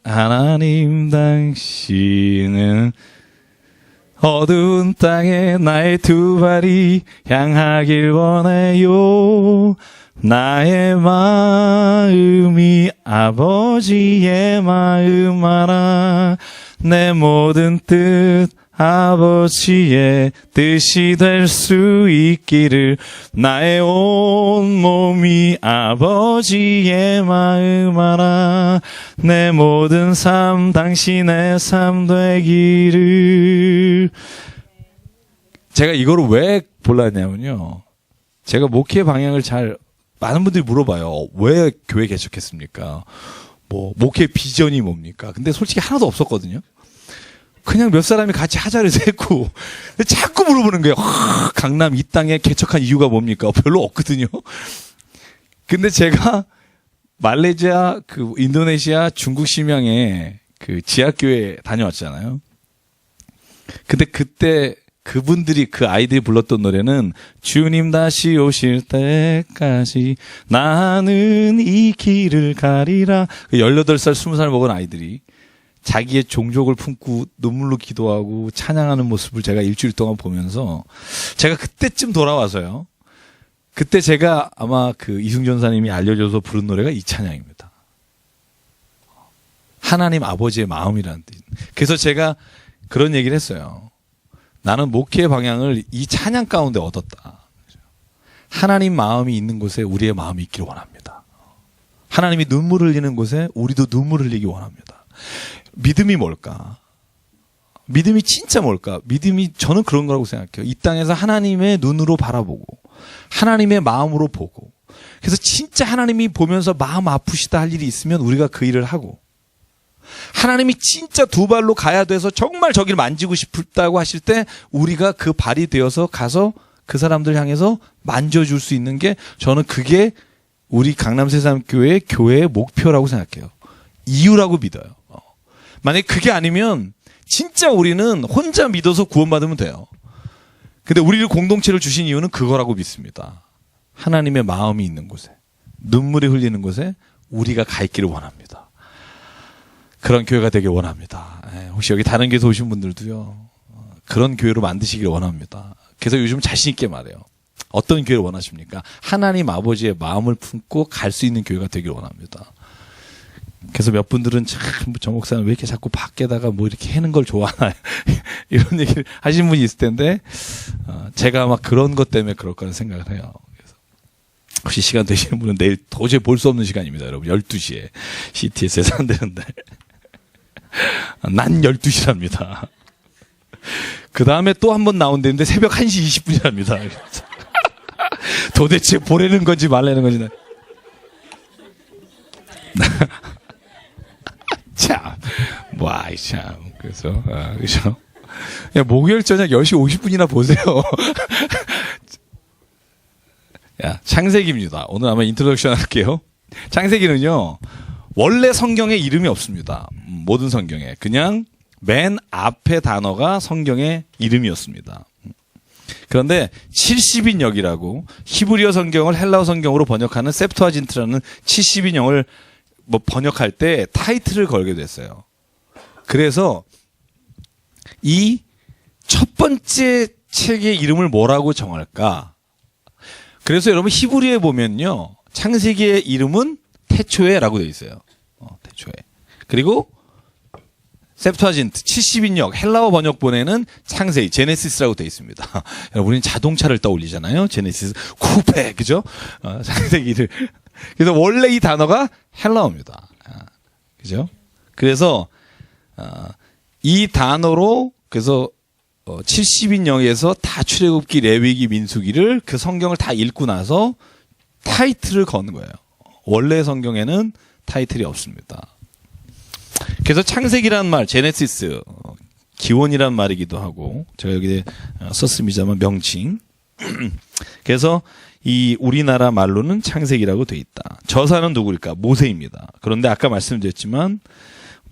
하나님 당신은 어두운 땅에 나의 두 발이 향하길 원해요. 나의 마음이 아버지의 마음 알아. 내 모든 뜻 아버지의 뜻이 될 수 있기를. 나의 온 몸이 아버지의 마음 알아. 내 모든 삶 당신의 삶 되기를. 제가 이거를 왜 골랐냐면요, 제가 목회 방향을 많은 분들이 물어봐요. 왜 교회 개척했습니까? 목회 비전이 뭡니까? 근데 솔직히 하나도 없었거든요. 그냥 몇 사람이 같이 하자를 했고, 자꾸 물어보는 거예요. 강남 이 땅에 개척한 이유가 뭡니까? 별로 없거든요. 근데 제가 말레이시아, 인도네시아, 중국 심양에 지하교회 다녀왔잖아요. 근데 그때 그분들이, 아이들이 불렀던 노래는 주님 다시 오실 때까지 나는 이 길을 가리라. 18살, 20살 먹은 아이들이 자기의 종족을 품고 눈물로 기도하고 찬양하는 모습을 제가 일주일 동안 보면서 제가 그때쯤 돌아와서요. 그때 제가 아마 이승준 사님이 알려줘서 부른 노래가 이 찬양입니다. 하나님 아버지의 마음이라는 뜻. 그래서 제가 그런 얘기를 했어요. 나는 목회의 방향을 이 찬양 가운데 얻었다. 하나님 마음이 있는 곳에 우리의 마음이 있기를 원합니다. 하나님이 눈물 흘리는 곳에 우리도 눈물 흘리기 원합니다. 믿음이 뭘까? 믿음이 진짜 뭘까? 믿음이 저는 그런 거라고 생각해요. 이 땅에서 하나님의 눈으로 바라보고 하나님의 마음으로 보고 그래서 진짜 하나님이 보면서 마음 아프시다 할 일이 있으면 우리가 그 일을 하고 하나님이 진짜 두 발로 가야 돼서 정말 저기를 만지고 싶다고 하실 때 우리가 그 발이 되어서 가서 그 사람들 향해서 만져줄 수 있는 게 저는 그게 우리 강남새삼교회의 교회의 목표라고 생각해요. 이유라고 믿어요. 만약에 그게 아니면 진짜 우리는 혼자 믿어서 구원받으면 돼요. 근데 우리를 공동체를 주신 이유는 그거라고 믿습니다. 하나님의 마음이 있는 곳에 눈물이 흘리는 곳에 우리가 가 있기를 원합니다. 그런 교회가 되길 원합니다. 혹시 여기 다른 교회에서 오신 분들도요. 그런 교회로 만드시길 원합니다. 그래서 요즘 자신 있게 말해요. 어떤 교회를 원하십니까? 하나님 아버지의 마음을 품고 갈 수 있는 교회가 되길 원합니다. 그래서 몇 분들은 참 저 목사는 왜 이렇게 자꾸 밖에다가 뭐 이렇게 해는 걸 좋아하나 이런 얘기를 하신 분이 있을 텐데 제가 아마 그런 것 때문에 그럴 거라는 생각을 해요. 그래서 혹시 시간 되시는 분은 내일 도저히 볼 수 없는 시간입니다. 여러분 12시에 CTS에서 안 되는데 난 12시랍니다. 그 다음에 또 한 번 나온다는데 새벽 1시 20분이랍니다. 도대체 보내는 건지 말라는 건지. 참, 와, 참. 그래서, 그죠? 야, 목요일 저녁 10시 50분이나 보세요. 야, 창세기입니다. 오늘 아마 인트로덕션 할게요. 창세기는요, 원래 성경에 이름이 없습니다. 모든 성경에. 그냥 맨 앞에 단어가 성경의 이름이었습니다. 그런데 70인역이라고 히브리어 성경을 헬라어 성경으로 번역하는 셉투아진트라는 70인역을 뭐 번역할 때 타이틀을 걸게 됐어요. 그래서 이 첫 번째 책의 이름을 뭐라고 정할까? 그래서 여러분 히브리어에 보면요. 창세기의 이름은 태초에라고 되어 있어요. 태초에. 그리고 셉투아진트 70인역 헬라어 번역본에는 창세기 제네시스라고 되어 있습니다. 여러분 우리는 자동차를 떠올리잖아요. 제네시스 쿠페 그죠? 창세기를 그래서 원래 이 단어가 헬라어입니다. 그죠? 그래서 이 단어로 그래서 70인역에서 다 출애굽기, 레위기, 민수기를 그 성경을 다 읽고 나서 타이틀을 거는 거예요. 원래 성경에는 타이틀이 없습니다. 그래서 창세기라는 말, 제네시스, 기원이란 말이기도 하고, 제가 여기에 썼습니다만 명칭. 그래서 이 우리나라 말로는 창세기라고 돼 있다. 저자는 누구일까? 모세입니다. 그런데 아까 말씀드렸지만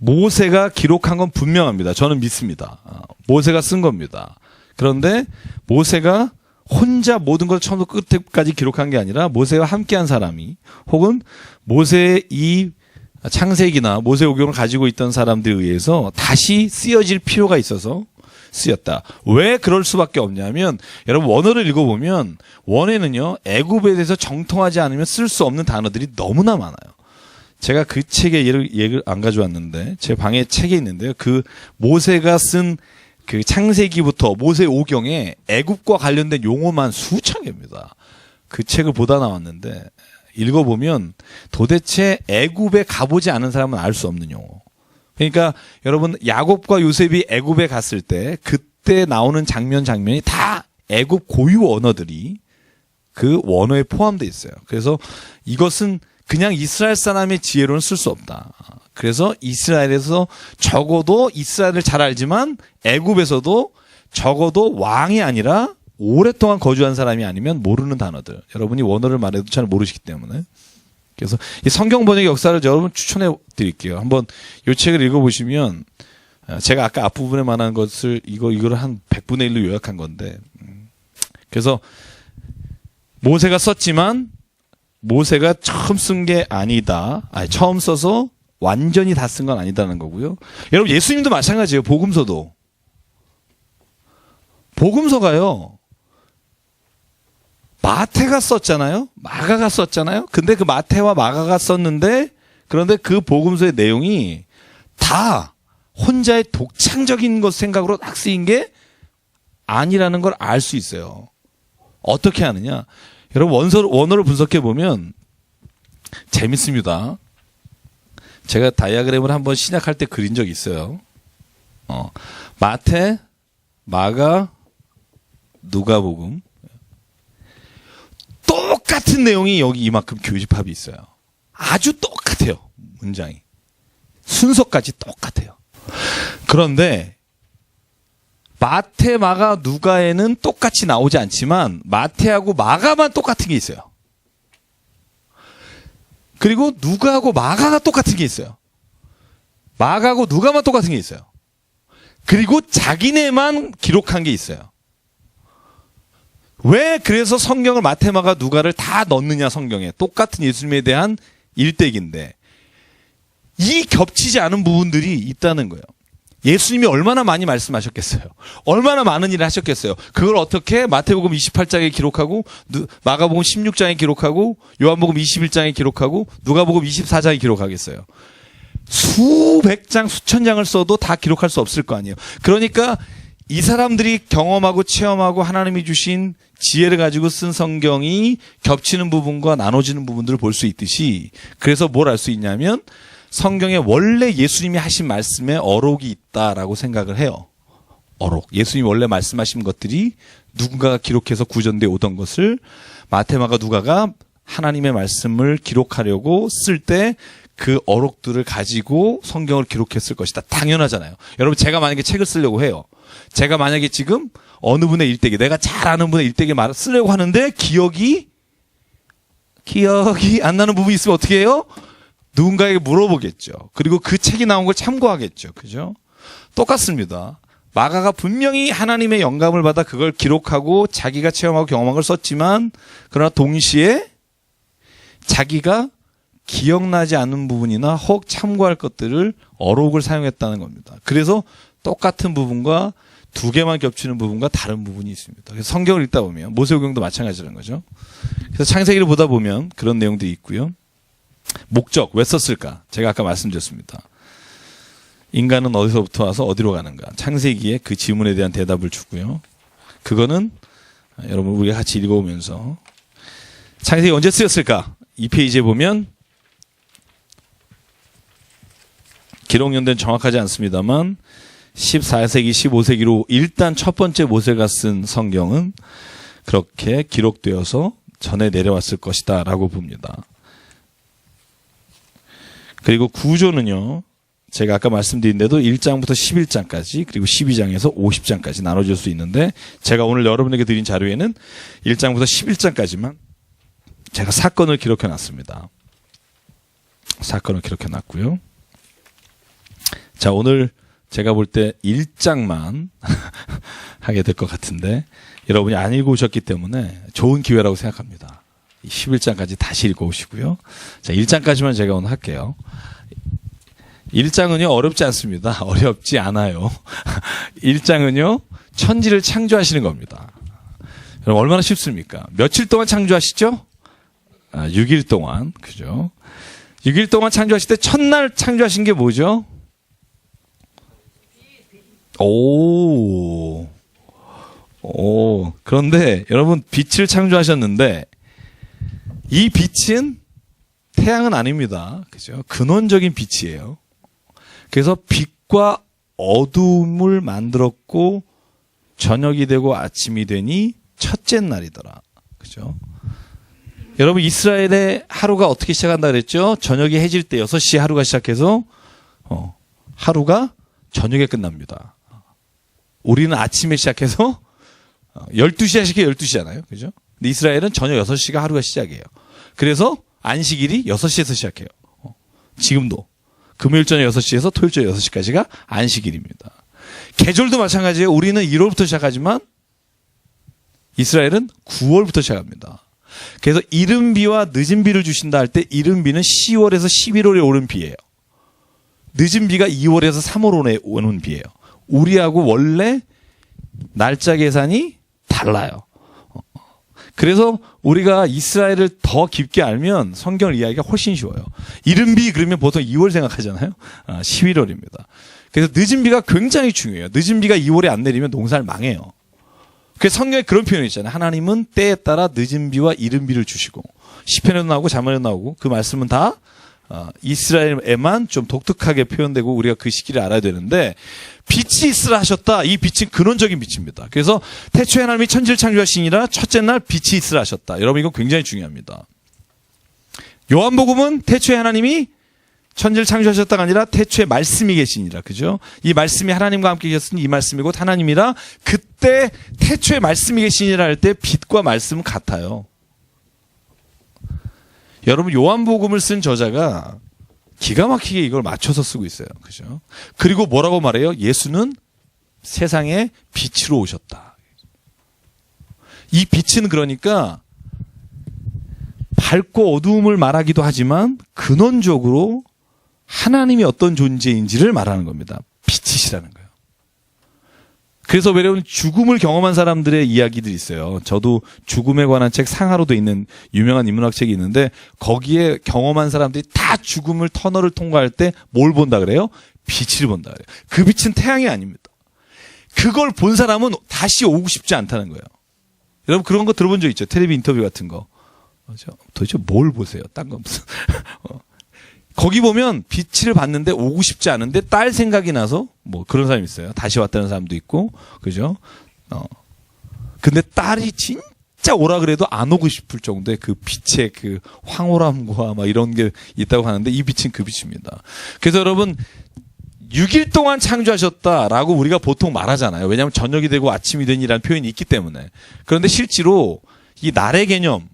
모세가 기록한 건 분명합니다. 저는 믿습니다. 모세가 쓴 겁니다. 그런데 모세가 혼자 모든 걸 처음부터 끝까지 기록한 게 아니라 모세와 함께한 사람이 혹은 모세의 이 창세기나 모세오경을 가지고 있던 사람들에 의해서 다시 쓰여질 필요가 있어서 쓰였다. 왜 그럴 수밖에 없냐면 여러분 원어를 읽어보면 원에는요 애굽에 대해서 정통하지 않으면 쓸 수 없는 단어들이 너무나 많아요. 제가 그 책의 예를 안 가져왔는데 제 방에 책에 있는데요. 그 모세가 쓴 그 창세기부터 모세오경에 애굽과 관련된 용어만 수천 개입니다. 그 책을 보다 나왔는데 읽어보면 도대체 애굽에 가보지 않은 사람은 알 수 없는 용어. 그러니까 여러분 야곱과 요셉이 애굽에 갔을 때 그때 나오는 장면이 다 애굽 고유 언어들이 그 원어에 포함되어 있어요. 그래서 이것은 그냥 이스라엘 사람의 지혜로는 쓸 수 없다. 그래서 이스라엘에서 적어도 이스라엘을 잘 알지만 애굽에서도 적어도 왕이 아니라 오랫동안 거주한 사람이 아니면 모르는 단어들. 여러분이 원어를 말해도 잘 모르시기 때문에. 그래서 이 성경 번역의 역사를 여러분 추천해 드릴게요. 한번 이 책을 읽어보시면 제가 아까 앞부분에 말한 것을 이거를 한 100분의 1로 요약한 건데. 그래서 모세가 썼지만 모세가 처음 쓴 게 아니다. 처음 써서 완전히 다 쓴 건 아니다는 거고요. 여러분 예수님도 마찬가지예요. 복음서도. 복음서가요. 마태가 썼잖아요. 마가가 썼잖아요. 근데 그 마태와 마가가 썼는데 그런데 그 복음서의 내용이 다 혼자의 독창적인 것 생각으로 딱 쓰인 게 아니라는 걸 알 수 있어요. 어떻게 하느냐? 여러분 원어를 분석해 보면 재밌습니다. 제가 다이아그램을 한번 신약할 때 그린 적이 있어요. 마태, 마가, 누가복음 똑같은 내용이 여기 이만큼 교집합이 있어요. 아주 똑같아요. 문장이. 순서까지 똑같아요. 그런데 마태, 마가, 누가에는 똑같이 나오지 않지만 마태하고 마가만 똑같은 게 있어요. 그리고 누가하고 마가가 똑같은 게 있어요. 마가하고 누가만 똑같은 게 있어요. 그리고 자기네만 기록한 게 있어요. 왜 그래서 성경을 마태, 마가, 누가를 다 넣느냐 성경에. 똑같은 예수님에 대한 일대기인데 이 겹치지 않은 부분들이 있다는 거예요. 예수님이 얼마나 많이 말씀하셨겠어요. 얼마나 많은 일을 하셨겠어요. 그걸 어떻게 마태복음 28장에 기록하고 마가복음 16장에 기록하고 요한복음 21장에 기록하고 누가복음 24장에 기록하겠어요. 수백 장, 수천 장을 써도 다 기록할 수 없을 거 아니에요. 그러니까 이 사람들이 경험하고 체험하고 하나님이 주신 지혜를 가지고 쓴 성경이 겹치는 부분과 나눠지는 부분들을 볼 수 있듯이 그래서 뭘 알 수 있냐면 성경에 원래 예수님이 하신 말씀에 어록이 있다라고 생각을 해요. 어록. 예수님이 원래 말씀하신 것들이 누군가가 기록해서 구전되어 오던 것을 마태마가 누가가 하나님의 말씀을 기록하려고 쓸 때 그 어록들을 가지고 성경을 기록했을 것이다. 당연하잖아요. 여러분 제가 만약에 책을 쓰려고 해요. 제가 만약에 지금 어느 분의 일대기, 내가 잘 아는 분의 일대기 말을 쓰려고 하는데 기억이 안 나는 부분이 있으면 어떻게 해요? 누군가에게 물어보겠죠. 그리고 그 책이 나온 걸 참고하겠죠. 그죠? 똑같습니다. 마가가 분명히 하나님의 영감을 받아 그걸 기록하고 자기가 체험하고 경험한 걸 썼지만 그러나 동시에 자기가 기억나지 않는 부분이나 혹 참고할 것들을 어록을 사용했다는 겁니다. 그래서 똑같은 부분과 두 개만 겹치는 부분과 다른 부분이 있습니다. 그래서 성경을 읽다 보면 모세오경도 마찬가지라는 거죠. 그래서 창세기를 보다 보면 그런 내용들이 있고요. 목적, 왜 썼을까? 제가 아까 말씀드렸습니다. 인간은 어디서부터 와서 어디로 가는가? 창세기에 그 질문에 대한 대답을 주고요. 그거는 여러분 우리가 같이 읽어오면서 창세기 언제 쓰였을까? 이 페이지에 보면 기록 연대는 정확하지 않습니다만 14세기, 15세기로 일단 첫 번째 모세가 쓴 성경은 그렇게 기록되어서 전해 내려왔을 것이다 라고 봅니다. 그리고 구조는요. 제가 아까 말씀드린 대로 1장부터 11장까지 그리고 12장에서 50장까지 나눠질 수 있는데 제가 오늘 여러분에게 드린 자료에는 1장부터 11장까지만 제가 사건을 기록해 놨습니다. 사건을 기록해 놨고요. 자, 오늘 제가 볼 때 1장만 하게 될 것 같은데 여러분이 안 읽어오셨기 때문에 좋은 기회라고 생각합니다. 11장까지 다시 읽어오시고요. 자, 1장까지만 제가 오늘 할게요. 1장은요, 어렵지 않습니다. 어렵지 않아요. 1장은요, 천지를 창조하시는 겁니다. 여러분, 얼마나 쉽습니까? 며칠 동안 창조하시죠? 6일 동안. 그죠? 6일 동안 창조하실 때 첫날 창조하신 게 뭐죠? 그런데 여러분, 빛을 창조하셨는데, 이 빛은 태양은 아닙니다. 그죠? 근원적인 빛이에요. 그래서 빛과 어둠을 만들었고 저녁이 되고 아침이 되니 첫째 날이더라. 그죠? 여러분 이스라엘의 하루가 어떻게 시작한다 그랬죠? 저녁이 해질 때 6시에 하루가 시작해서 하루가 저녁에 끝납니다. 우리는 아침에 시작해서 12시에 시작해 12시잖아요. 그죠? 근데 이스라엘은 저녁 6시가 하루가 시작이에요. 그래서 안식일이 6시에서 시작해요. 지금도. 금요일 저녁 6시에서 토요일 저녁 6시까지가 안식일입니다. 계절도 마찬가지예요. 우리는 1월부터 시작하지만 이스라엘은 9월부터 시작합니다. 그래서 이른 비와 늦은 비를 주신다 할 때 이른 비는 10월에서 11월에 오는 비예요. 늦은 비가 2월에서 3월에 오는 비예요. 우리하고 원래 날짜 계산이 달라요. 그래서 우리가 이스라엘을 더 깊게 알면 성경을 이해하기가 훨씬 쉬워요. 이른 비 그러면 보통 2월 생각하잖아요. 11월입니다. 그래서 늦은 비가 굉장히 중요해요. 늦은 비가 2월에 안 내리면 농사를 망해요. 그 성경에 그런 표현이 있잖아요. 하나님은 때에 따라 늦은 비와 이른 비를 주시고, 시편에도 나오고 자문에도 나오고, 그 말씀은 다 이스라엘에만 좀 독특하게 표현되고 우리가 그 시기를 알아야 되는데, 빛이 있으라 하셨다. 이 빛은 근원적인 빛입니다. 그래서 태초에 하나님이 천지를 창조하시니라 첫째 날 빛이 있으라 하셨다. 여러분 이거 굉장히 중요합니다. 요한복음은 태초에 하나님이 천지를 창조하셨다가 아니라 태초에 말씀이 계시니라. 그죠? 이 말씀이 하나님과 함께 계셨으니 이 말씀이 곧 하나님이라. 그때 태초에 말씀이 계시니라 할 때 빛과 말씀은 같아요. 여러분 요한복음을 쓴 저자가 기가 막히게 이걸 맞춰서 쓰고 있어요. 그죠? 그리고 뭐라고 말해요? 예수는 세상에 빛으로 오셨다. 이 빛은 그러니까 밝고 어두움을 말하기도 하지만 근원적으로 하나님이 어떤 존재인지를 말하는 겁니다. 빛이시라는 거예요. 그래서 여러분 죽음을 경험한 사람들의 이야기들이 있어요. 저도 죽음에 관한 책 상하로 돼 있는 유명한 인문학 책이 있는데 거기에 경험한 사람들이 다 죽음을 터널을 통과할 때 뭘 본다 그래요? 빛을 본다 그래요. 그 빛은 태양이 아닙니다. 그걸 본 사람은 다시 오고 싶지 않다는 거예요. 여러분 그런 거 들어본 적 있죠? 텔레비 인터뷰 같은 거. 도대체 뭘 보세요? 딴 거 무슨. 거기 보면 빛을 봤는데 오고 싶지 않은데 딸 생각이 나서 뭐 그런 사람이 있어요. 다시 왔다는 사람도 있고, 그죠? 근데 딸이 진짜 오라 그래도 안 오고 싶을 정도의 그 빛의 그 황홀함과 막 이런 게 있다고 하는데 이 빛은 그 빛입니다. 그래서 여러분 6일 동안 창조하셨다라고 우리가 보통 말하잖아요. 왜냐하면 저녁이 되고 아침이 되니라는 표현이 있기 때문에. 그런데 실제로 이 날의 개념,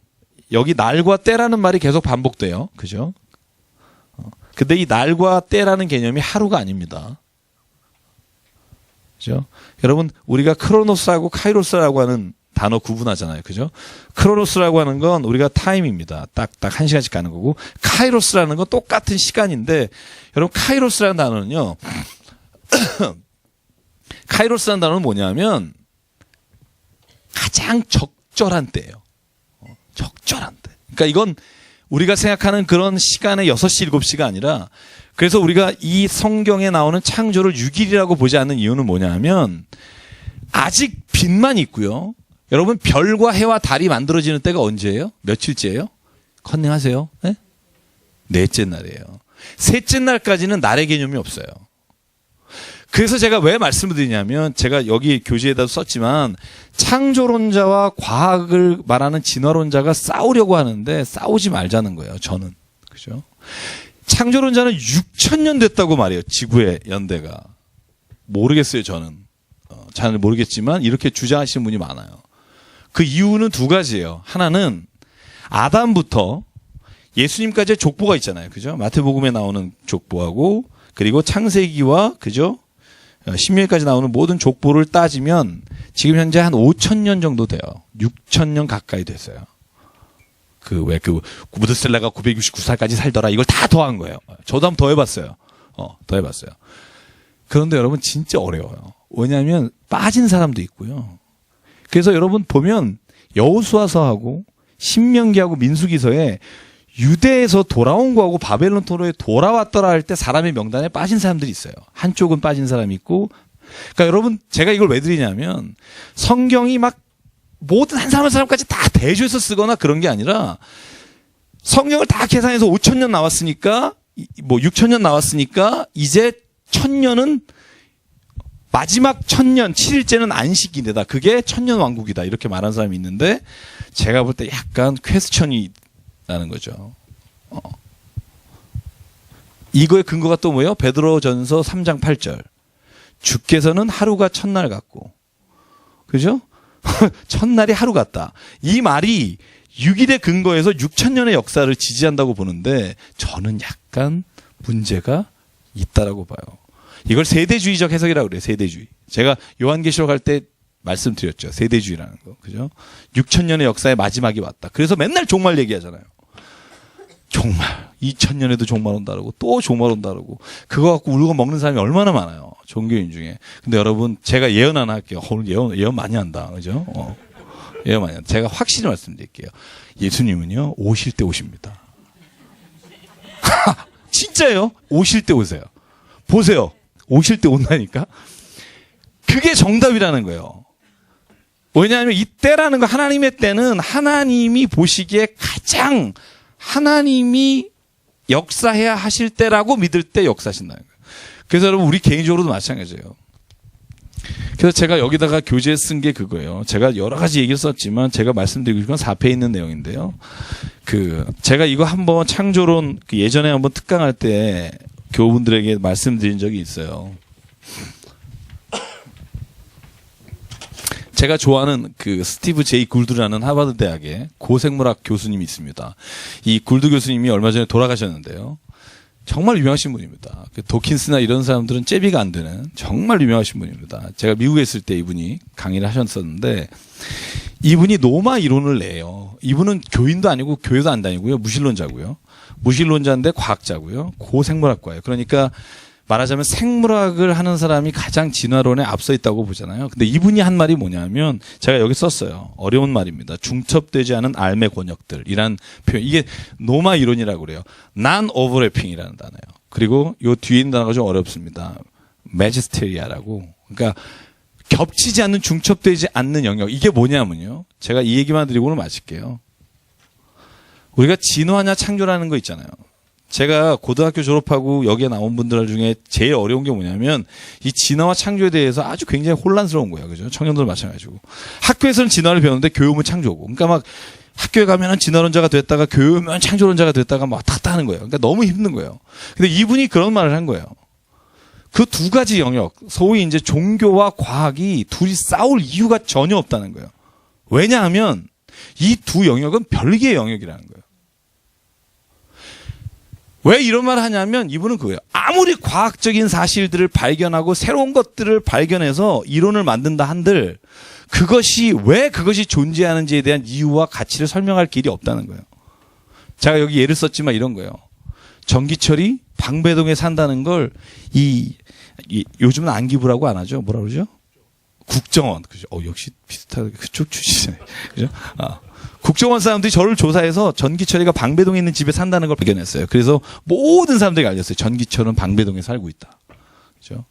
여기 날과 때라는 말이 계속 반복돼요. 그죠? 근데 이 날과 때라는 개념이 하루가 아닙니다. 그죠? 여러분, 우리가 크로노스하고 카이로스라고 하는 단어 구분하잖아요. 그죠? 크로노스라고 하는 건 우리가 타임입니다. 딱딱 1시간씩 가는 거고, 카이로스라는 건 똑같은 시간인데, 여러분, 카이로스라는 단어는요, 카이로스라는 단어는 뭐냐면, 가장 적절한 때예요. 적절한 때. 그러니까 이건 우리가 생각하는 그런 시간의 6시, 7시가 아니라 그래서 우리가 이 성경에 나오는 창조를 6일이라고 보지 않는 이유는 뭐냐 하면 아직 빛만 있고요. 여러분 별과 해와 달이 만들어지는 때가 언제예요? 며칠째예요? 컨닝하세요? 네? 넷째 날이에요. 셋째 날까지는 날의 개념이 없어요. 그래서 제가 왜 말씀을 드리냐면 제가 여기 교재에다 썼지만 창조론자와 과학을 말하는 진화론자가 싸우려고 하는데 싸우지 말자는 거예요. 저는. 그죠? 창조론자는 6,000년 됐다고 말해요. 지구의 연대가. 모르겠어요. 저는. 잘 모르겠지만 이렇게 주장하시는 분이 많아요. 그 이유는 두 가지예요. 하나는 아담부터 예수님까지의 족보가 있잖아요. 그죠? 마태복음에 나오는 족보하고 그리고 창세기와 그죠? 신명기까지 나오는 모든 족보를 따지면 지금 현재 한 5,000년 정도 돼요. 6,000년 가까이 됐어요. 무드셀라가 969살까지 살더라. 이걸 다 더한 거예요. 저도 한번 더 해봤어요. 더 해봤어요. 그런데 여러분 진짜 어려워요. 왜냐하면 빠진 사람도 있고요. 그래서 여러분 보면 여호수아서하고 신명기하고 민수기서에 유대에서 돌아온 거하고 바벨론 토로에 돌아왔더라 할 때 사람의 명단에 빠진 사람들이 있어요. 한쪽은 빠진 사람이 있고. 그러니까 여러분 제가 이걸 왜 드리냐면 성경이 막 모든 한 사람 한 사람까지 다 대조해서 쓰거나 그런 게 아니라 성경을 다 계산해서 5,000년 나왔으니까 뭐 6,000년 나왔으니까 이제 1,000년은 마지막 1,000년 7일째는 안식일이다. 그게 1,000년 왕국이다. 이렇게 말하는 사람이 있는데 제가 볼 때 약간 퀘스천이 라는 거죠. 이거의 근거가 또 뭐예요? 베드로전서 3장 8절. 주께서는 하루가 첫날 같고, 그죠? 첫날이 하루 같다. 이 말이 6일의 근거에서 6,000년의 역사를 지지한다고 보는데 저는 약간 문제가 있다라고 봐요. 이걸 세대주의적 해석이라고 그래요. 세대주의. 제가 요한계시록 할 때 말씀드렸죠. 세대주의라는 거. 그죠? 6,000년의 역사의 마지막이 왔다. 그래서 맨날 종말 얘기하잖아요. 종말. 2,000년에도 종말 온다라고 또 종말 온다라고 그거 갖고 울고 먹는 사람이 얼마나 많아요. 종교인 중에. 근데 여러분 제가 예언 하나 할게요. 오늘 예언 많이 한다. 그죠? 예언 많이 한다. 제가 확실히 말씀드릴게요. 예수님은요. 오실 때 오십니다. 진짜예요. 오실 때 오세요. 보세요. 오실 때 온다니까. 그게 정답이라는 거예요. 왜냐하면 이 때라는 거, 하나님의 때는 하나님이 보시기에 가장 하나님이 역사해야 하실 때라고 믿을 때 역사하신다는 거예요. 그래서 여러분, 우리 개인적으로도 마찬가지예요. 그래서 제가 여기다가 교재에 쓴 게 그거예요. 제가 여러 가지 얘기를 썼지만 제가 말씀드리고 싶은 건 4페이지에 있는 내용인데요. 제가 이거 한번 창조론 예전에 한번 특강할 때 교우분들에게 말씀드린 적이 있어요. 제가 좋아하는 스티브 제이 굴드라는 하버드 대학의 고생물학 교수님이 있습니다. 이 굴드 교수님이 얼마 전에 돌아가셨는데요. 정말 유명하신 분입니다. 도킨스나 이런 사람들은 잽이가 안 되는 정말 유명하신 분입니다. 제가 미국에 있을 때 이분이 강의를 하셨었는데, 이분이 노마 이론을 내요. 이분은 교인도 아니고 교회도 안 다니고요. 무신론자고요. 무신론자인데 과학자고요. 고생물학과예요. 그러니까 말하자면 생물학을 하는 사람이 가장 진화론에 앞서 있다고 보잖아요. 근데 이분이 한 말이 뭐냐면, 제가 여기 썼어요. 어려운 말입니다. 중첩되지 않은 알매 권역들이란 표현. 이게 노마 이론이라고 그래요. non-overlapping이라는 단어예요. 그리고 요 뒤에 있는 단어가 좀 어렵습니다. magisteria라고. 그러니까 겹치지 않는, 중첩되지 않는 영역. 이게 뭐냐면요. 제가 이 얘기만 드리고 오늘 마칠게요. 우리가 진화냐 창조라는 거 있잖아요. 제가 고등학교 졸업하고 여기에 나온 분들 중에 제일 어려운 게 뭐냐면, 이 진화와 창조에 대해서 아주 굉장히 혼란스러운 거예요. 그죠? 청년들 마찬가지고. 학교에서는 진화를 배우는데 교회 오면 창조고. 그러니까 막 학교에 가면은 진화론자가 됐다가 교회 오면 창조론자가 됐다가 막 다 하는 거예요. 그러니까 너무 힘든 거예요. 근데 이분이 그런 말을 한 거예요. 그 두 가지 영역, 소위 이제 종교와 과학이 둘이 싸울 이유가 전혀 없다는 거예요. 왜냐하면 이 두 영역은 별개의 영역이라는 거예요. 왜 이런 말을 하냐면, 이분은 그거예요. 아무리 과학적인 사실들을 발견하고 새로운 것들을 발견해서 이론을 만든다 한들, 왜 그것이 존재하는지에 대한 이유와 가치를 설명할 길이 없다는 거예요. 제가 여기 예를 썼지만 이런 거예요. 전기철이 방배동에 산다는 걸 요즘은 안기부라고 안 하죠. 뭐라 그러죠? 국정원. 그죠? 역시 비슷하게 그쪽 출신이네. 그죠? 국정원 사람들이 저를 조사해서 전기철이가 방배동에 있는 집에 산다는 걸 발견했어요. 그래서 모든 사람들이 알렸어요. 전기철은 방배동에 살고 있다. 그죠?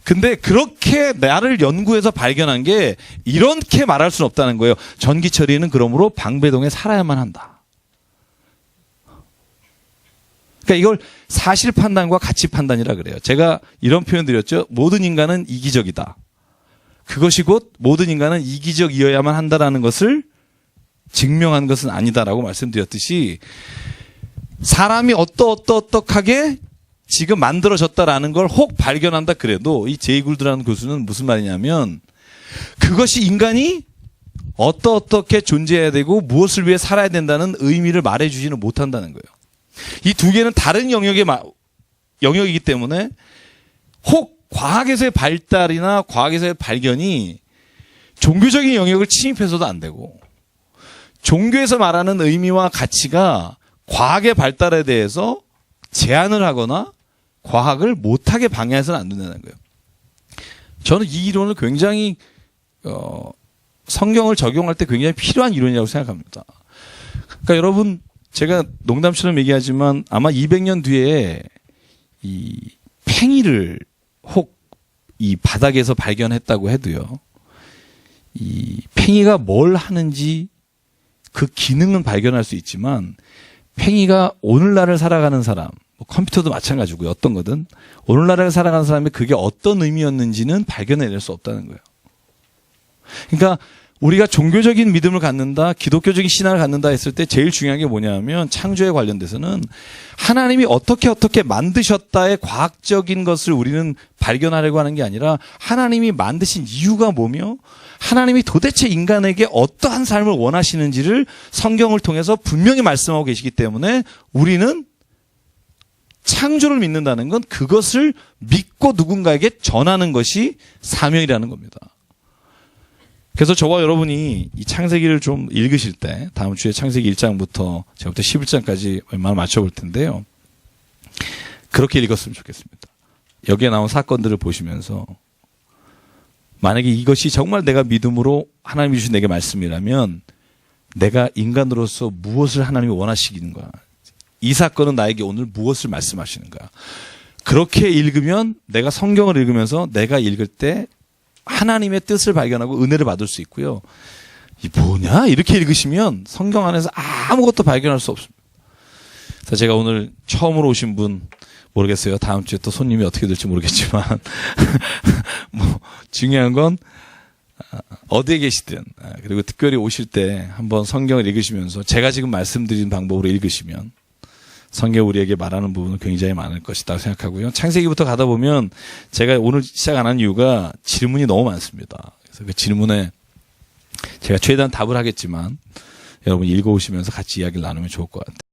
근데 그렇게 나를 연구해서 발견한 게 이렇게 말할 수는 없다는 거예요. 전기철이는 그러므로 방배동에 살아야만 한다. 그러니까 이걸 사실 판단과 가치 판단이라 그래요. 제가 이런 표현 드렸죠. 모든 인간은 이기적이다. 그것이 곧 모든 인간은 이기적이어야만 한다라는 것을 증명한 것은 아니다라고 말씀드렸듯이, 사람이 어떡하게 지금 만들어졌다라는 걸 혹 발견한다 그래도 이 제이 굴드라는 교수는 무슨 말이냐면, 그것이 인간이 어떻게 존재해야 되고 무엇을 위해 살아야 된다는 의미를 말해주지는 못한다는 거예요. 이 두 개는 다른 영역이기 때문에 혹 과학에서의 발달이나 과학에서의 발견이 종교적인 영역을 침입해서도 안 되고, 종교에서 말하는 의미와 가치가 과학의 발달에 대해서 제한을 하거나 과학을 못하게 방해해서는 안 된다는 거예요. 저는 이 이론을 굉장히 성경을 적용할 때 굉장히 필요한 이론이라고 생각합니다. 그러니까 여러분, 제가 농담처럼 얘기하지만 아마 200년 뒤에 이 팽이를 혹 이 바닥에서 발견했다고 해도요, 이 팽이가 뭘 하는지 그 기능은 발견할 수 있지만, 팽이가 오늘날을 살아가는 사람, 컴퓨터도 마찬가지고요. 어떤 거든 오늘날을 살아가는 사람이 그게 어떤 의미였는지는 발견해낼 수 없다는 거예요. 그러니까 우리가 종교적인 믿음을 갖는다, 기독교적인 신앙을 갖는다 했을 때 제일 중요한 게 뭐냐면, 창조에 관련돼서는 하나님이 어떻게 만드셨다의 과학적인 것을 우리는 발견하려고 하는 게 아니라, 하나님이 만드신 이유가 뭐며 하나님이 도대체 인간에게 어떠한 삶을 원하시는지를 성경을 통해서 분명히 말씀하고 계시기 때문에, 우리는 창조를 믿는다는 건 그것을 믿고 누군가에게 전하는 것이 사명이라는 겁니다. 그래서 저와 여러분이 이 창세기를 좀 읽으실 때, 다음 주에 창세기 1장부터 제가부터 11장까지 웬만하면 맞춰볼 텐데요, 그렇게 읽었으면 좋겠습니다. 여기에 나온 사건들을 보시면서, 만약에 이것이 정말 내가 믿음으로 하나님이 주신 내게 말씀이라면, 내가 인간으로서 무엇을 하나님이 원하시는가, 이 사건은 나에게 오늘 무엇을 말씀하시는가, 그렇게 읽으면 내가 성경을 읽으면서 내가 읽을 때 하나님의 뜻을 발견하고 은혜를 받을 수 있고요. 이 뭐냐? 이렇게 읽으시면 성경 안에서 아무것도 발견할 수 없습니다. 그래서 제가 오늘 처음으로 오신 분 모르겠어요. 다음 주에 또 손님이 어떻게 될지 모르겠지만 뭐 중요한 건 어디에 계시든 그리고 특별히 오실 때 한번 성경을 읽으시면서 제가 지금 말씀드린 방법으로 읽으시면 성경 우리에게 말하는 부분은 굉장히 많을 것이다 생각하고요. 창세기부터 가다 보면 제가 오늘 시작 안 한 이유가 질문이 너무 많습니다. 그래서 그 질문에 제가 최대한 답을 하겠지만 여러분 읽어오시면서 같이 이야기를 나누면 좋을 것 같아요.